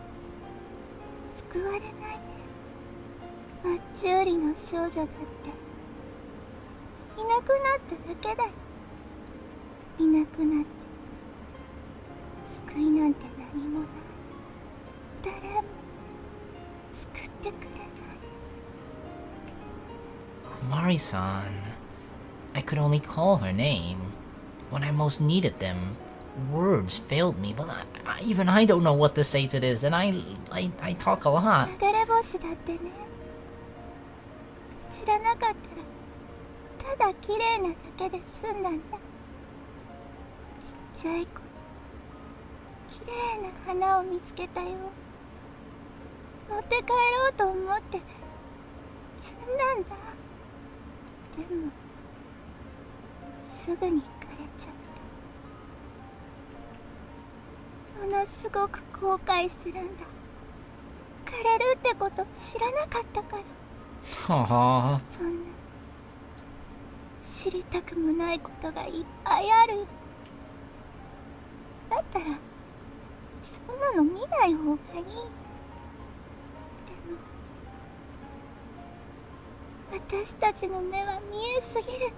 救われないね。マッチ売りの少女だっていなくなっただけだよ。いなくなって救いなんて何もない。誰も救ってくれない。 Komari-san. I could only call her name when I most needed them. Words failed me, but even I don't know what to say to this, and I talk a lot. 流れ星だってね。知らなかったらただ綺麗なだけで済んだんだ。ちっちゃい子綺麗な花を見つけたよ。持って帰ろうと思って積んだんだ。でもすぐに枯れちゃった。ものすごく後悔するんだ。枯れるってこと知らなかったから。 Aww. そんな知りたくもないことがいっぱいある。だったらそんなの見ない方がいい。でも私たちの目は見えすぎるね。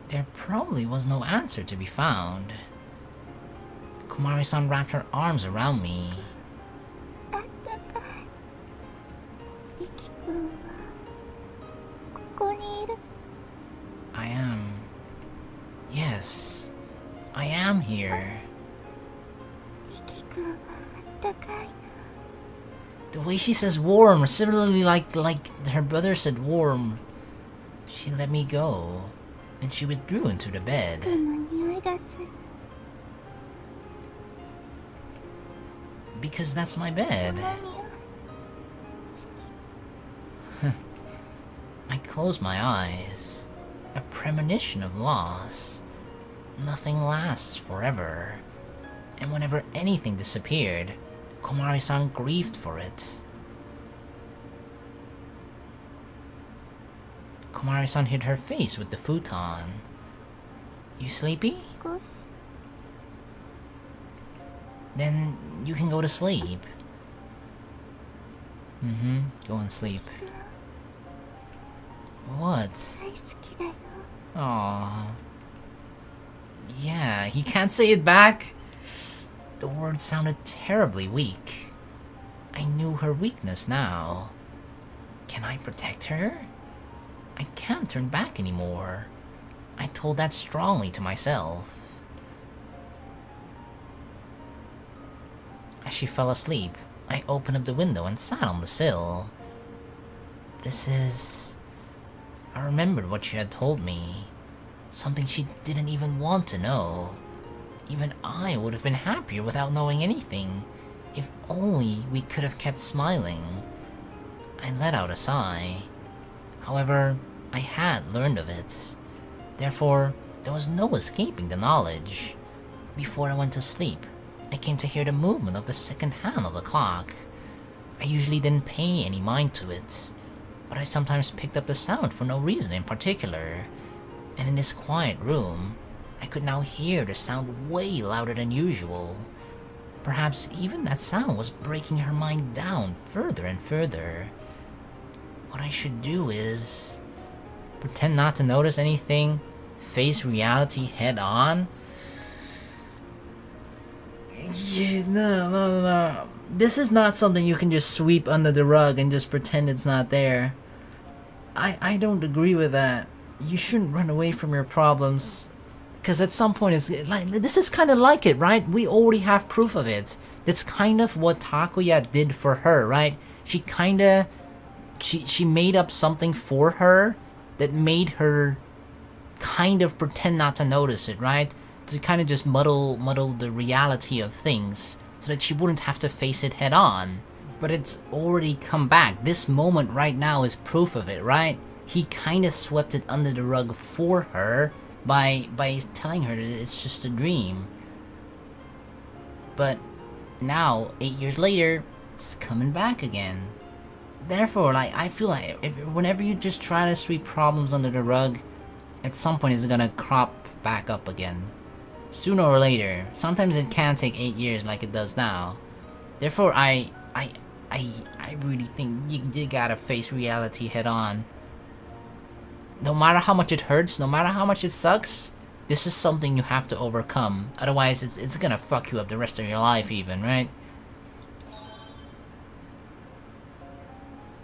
There probably was no answer to be found. Komari-san wrapped her arms around me. あったかい。リキ君はここにいる。 I am. Yes, I am here. リキ君はあったかいな。 The way she says warm, similarly like her brother said warm. She let me go, and she withdrew into the bed. 君の匂いがする。 Because that's my bed. この匂い好き。 I closed my eyes. A premonition of loss. Nothing lasts forever. And whenever anything disappeared, Komari-san grieved for it. Komari-san hid her face with the futon. You sleepy? 少し Then you can go to sleep. Go and sleep. What? 大好きだよ。 Aww. Yeah, he can't say it back. The words sounded terribly weak. I knew her weakness now. Can I protect her? I can't turn back anymore. I told that strongly to myself. As she fell asleep, I opened up the window and sat on the sill. This is... I remembered what she had told me. Something she didn't even want to know. Even I would have been happier without knowing anything. If only we could have kept smiling. I let out a sigh. However, I had learned of it. Therefore, there was no escaping the knowledge. Before I went to sleep, I came to hear the movement of the second hand of the clock. I usually didn't pay any mind to it, but I sometimes picked up the sound for no reason in particular. And in this quiet room, I could now hear the sound way louder than usual. Perhaps even that sound was breaking her mind down further and further. What I should do is pretend not to notice anything, face reality head on. Yeah, no. This is not something you can just sweep under the rug and just pretend it's not there. I don't agree with that. You shouldn't run away from your problems. Because at some point, it's like, this is kind of like it, right? We already have proof of it. That's kind of what Takuya did for her, right? She kind of... She made up something for her that made her kind of pretend not to notice it, right? To kind of just muddle the reality of things so that she wouldn't have to face it head on. But it's already come back. This moment right now is proof of it, right? He kind of swept it under the rug for her by telling her that it's just a dream. But now, 8 years later, it's coming back again. Therefore, like, I feel like whenever you just try to sweep problems under the rug, at some point it's gonna crop back up again. Sooner or later. Sometimes it can take 8 years like it does now. Therefore, I really think you gotta face reality head on. No matter how much it hurts, no matter how much it sucks, this is something you have to overcome. Otherwise, it's gonna fuck you up the rest of your life even, right?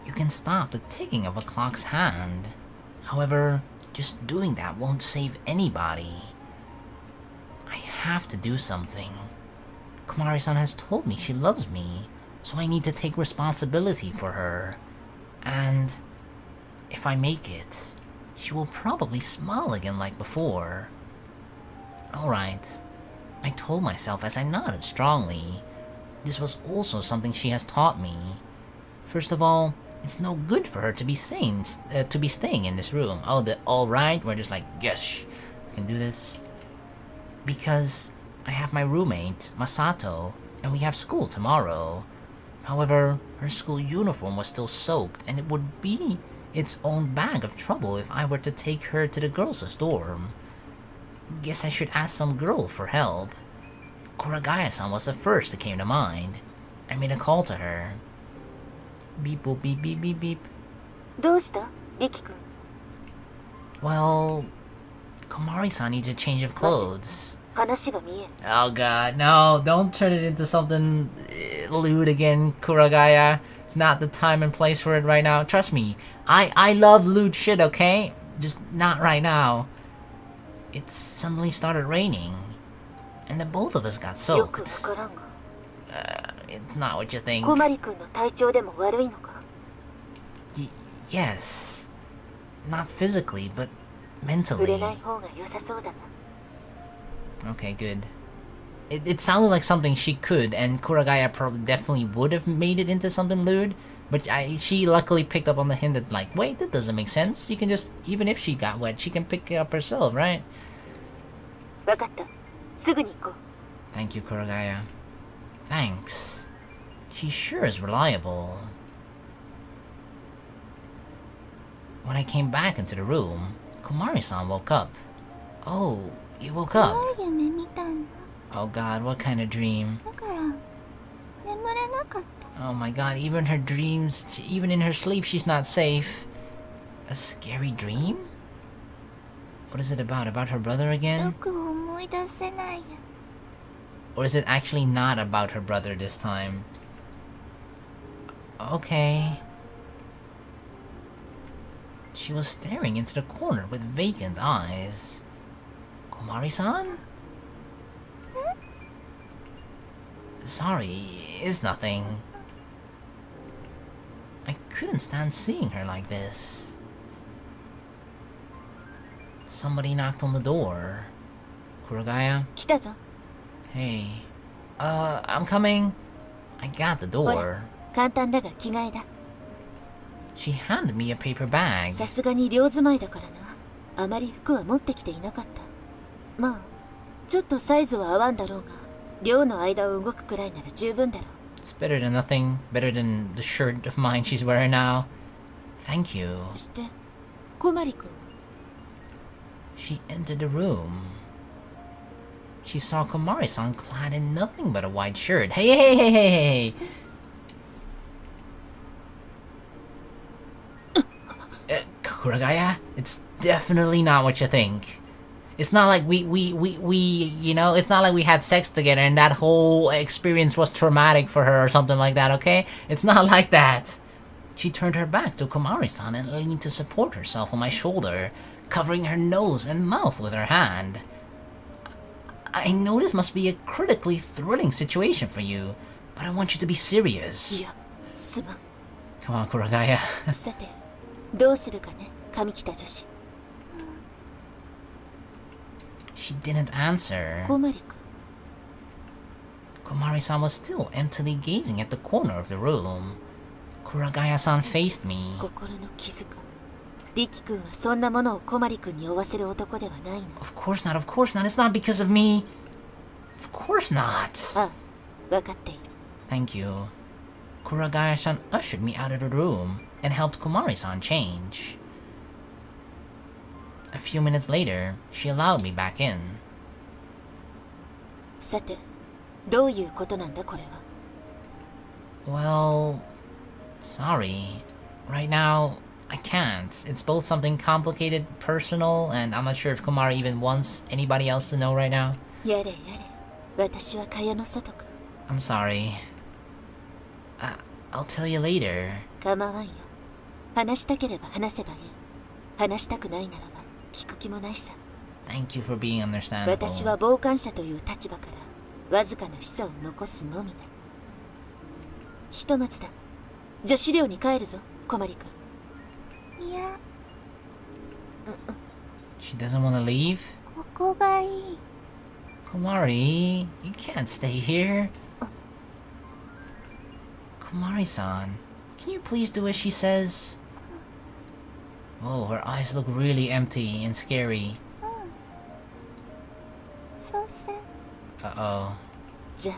You can stop the ticking of a clock's hand. However, just doing that won't save anybody. I have to do something. Komari-san has told me she loves me, so I need to take responsibility for her. And if I make it, she will probably smile again like before. Alright. I told myself as I nodded strongly. This was also something she has taught me. First of all, it's no good for her to be staying in this room. Oh, the alright? We're just like, yes, I can do this. Because I have my roommate, Masato, and we have school tomorrow. However, her school uniform was still soaked, and it would be its own bag of trouble if I were to take her to the girls' dorm. Guess I should ask some girl for help. Kuragaya-san was the first that came to mind. I made a call to her. Beep boop beep beep beep beep. どうした Riki-kun? Well, Komari-san needs a change of clothes. 話が見えん Oh god, no, don't turn it into something lewd again, Kuragaya. It's not the time and place for it right now. Trust me, I love lewd shit, okay? Just not right now. It suddenly started raining, and the both of us got よくわ soaked. からんが It's not what you think. 小鞠君の体調でも悪いのか Yes. Not physically, but 触れ mentally. ない方が良さそうだな Okay, good. It sounded like something she could, and Kuragaya probably definitely would have made it into something lewd, but she luckily picked up on the hint that, like, wait, that doesn't make sense. You can just, even if she got wet, she can pick it up herself, right? 分かったすぐに行こう Thank you, Kuragaya. Thanks. She sure is reliable. When I came back into the room, Komari-san woke up. Oh, you woke up? 夢見たんだ Oh god, what kind of dream? だから眠れなかった Oh my god, even her dreams, even in her sleep, she's not safe. A scary dream? What is it about? About her brother よ again? く思い出せないよ Or is it actually not about her brother this time? Okay. She was staring into the corner with vacant eyes. Komari-san? Sorry, it's nothing. I couldn't stand seeing her like this. Somebody knocked on the door. Kuragaya? 来たぞ Hey. I'm coming. I got the door. 簡単だが着替えだ She handed me a paper bag. さすがに寮住まいだからなあまり服は持ってきていなかったまあちょっとサイズは合わんだろうが寮の間を動くくらいなら十分だろう It's better than nothing. Better than the shirt of mine she's wearing now. Thank you. して小鞠君は She entered the room. she saw Komari-san clad in nothing but a white shirt. Hey, hey, hey, hey, hey, hey! Kuragaya, it's definitely not what you think. It's not like we, you know, it's not like we had sex together and that whole experience was traumatic for her or something like that, okay? It's not like that. She turned her back to Komari-san and leaned to support herself on my shoulder, covering her nose and mouth with her hand. I know this must be a critically thrilling situation for you, but I want you to be serious. Yeah, Suman. Come on, Kuragaya. さて、どうするかね、髪着た女子。 She didn't answer. 小森君。 Komari-san was still emptily gazing at the corner of the room. Kuragaya-san faced me. 心の傷か。リキ君はそんなものを小森君に負わせる男ではないな。 Of course not, of course not. It's not because of me. Of course not. ああ、分かっている。 Thank you. Kuragaya-san ushered me out of the room and helped Komari-san change. A few minutes later, she allowed me back in. さて、どういうことなんだこれは。 Well, sorry. Right now, I can't. It's both something complicated, personal, and I'm not sure if Komari even wants anybody else to know right now. やれやれ、私は蚊帳の外か。 I'm sorry. I'll tell you later. 構わんよ。話したければ話せばいい。話したくないならば聞く気もないさ。 Thank you for being understandable. 私は傍観者という立場からわずかな示唆を残すのみだ。ひとまずだ。女子寮に帰るぞ、小森君。いや、She doesn't want to leave? ここがいい。 Komari, you can't stay here. Komari-san, can you please do as she says? Oh, her eyes look really empty and scary. そうする。 Uh-oh. じゃあ、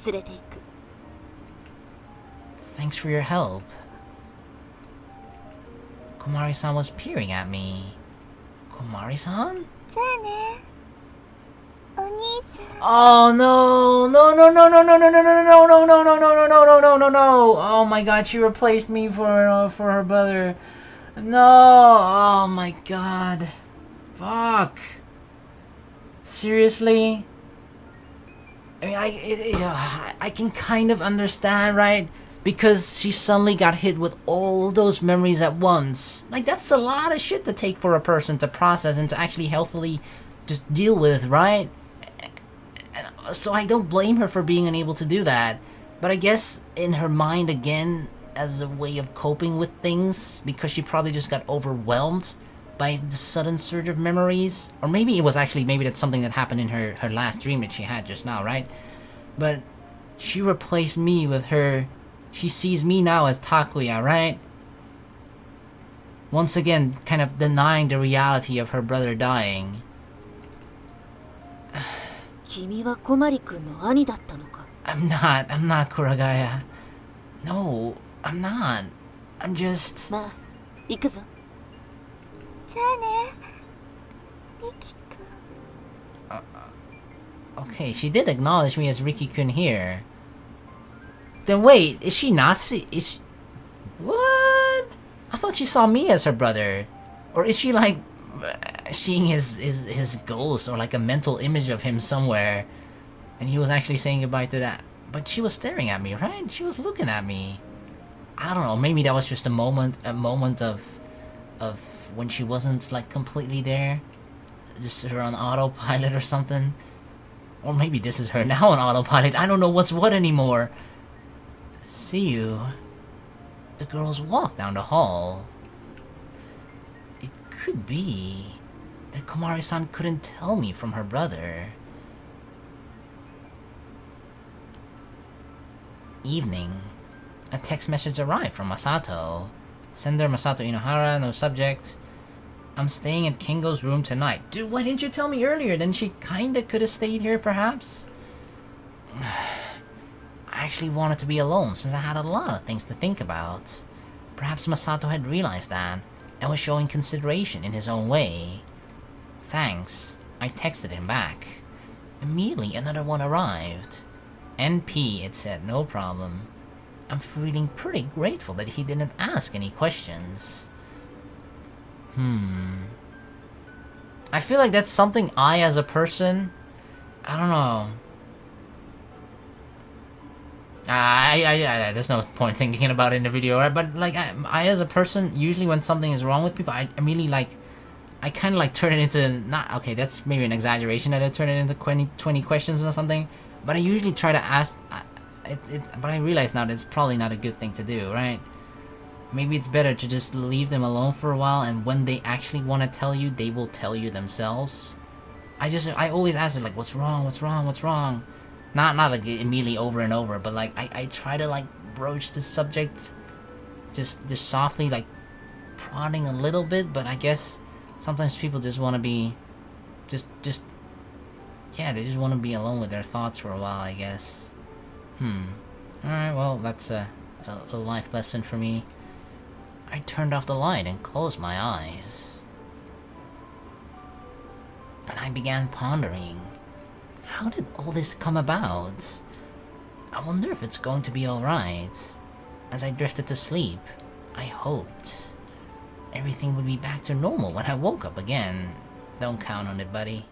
連れて行く。 Thanks for your help. Komari-san was peering at me. Komari-san? じゃあね。お兄ちゃん。 Oh no! No no no no no no no no no no no no no no no no no no! Oh my god, she replaced me for her brother. No! Oh my god. Fuck. Seriously? I mean, I can kind of understand, right? Because she suddenly got hit with all those memories at once. Like, that's a lot of shit to take for a person to process and to actually healthily just deal with, right? And so I don't blame her for being unable to do that. But I guess in her mind, again, as a way of coping with things, because she probably just got overwhelmed by the sudden surge of memories. Or maybe it was actually, maybe that's something that happened in her last dream that she had just now, right? But she replaced me with her. She sees me now as Takuya, right? Once again, kind of denying the reality of her brother dying. 君は小森君の兄だったのか。 I'm not Kuragaya. No, I'm not. I'm just... まあ、行くぞ。じゃあね、リキ君。 Okay, she did acknowledge me as Riki-kun here. Then wait, is she not is she... What? I thought she saw me as her brother. Or is she like seeing his ghost or like a mental image of him somewhere and he was actually saying goodbye to that? But she was staring at me, right? She was looking at me. I don't know, maybe that was just a moment of when she wasn't like completely there. Just her on autopilot or something. Or maybe this is her now on autopilot. I don't know what's what anymore. See you. The girls walked down the hall. It could be that Komari-san couldn't tell me from her brother. Evening. A text message arrived from Masato. Sender Masato Inohara, no subject. I'm staying at Kengo's room tonight. Dude, why didn't you tell me earlier? Then she kinda could have stayed here, perhaps? I actually wanted to be alone since I had a lot of things to think about. Perhaps Masato had realized that and was showing consideration in his own way. Thanks. I texted him back. Immediately, another one arrived. NP, it said, no problem. I'm feeling pretty grateful that he didn't ask any questions. I feel like that's something I, as a person, I don't know. There's no point thinking about it in the video, right? But like, I as a person, usually when something is wrong with people, I immediately like, I kind of like turn it into, not, okay, that's maybe an exaggeration that I turn it into 20 questions or something. But I usually try to ask, but I realize now that's probably not a good thing to do, right? Maybe it's better to just leave them alone for a while, and when they actually want to tell you, they will tell you themselves. I always ask it like, what's wrong, what's wrong, what's wrong? Not like immediately over and over, but like I try to like broach the subject just softly, like prodding a little bit, but I guess sometimes people just want to be yeah, they just want to be alone with their thoughts for a while, I guess. Alright, well, that's a life lesson for me. I turned off the light and closed my eyes. And I began pondering, how did all this come about? I wonder if it's going to be alright. As I drifted to sleep, I hoped everything would be back to normal when I woke up again. Don't count on it, buddy.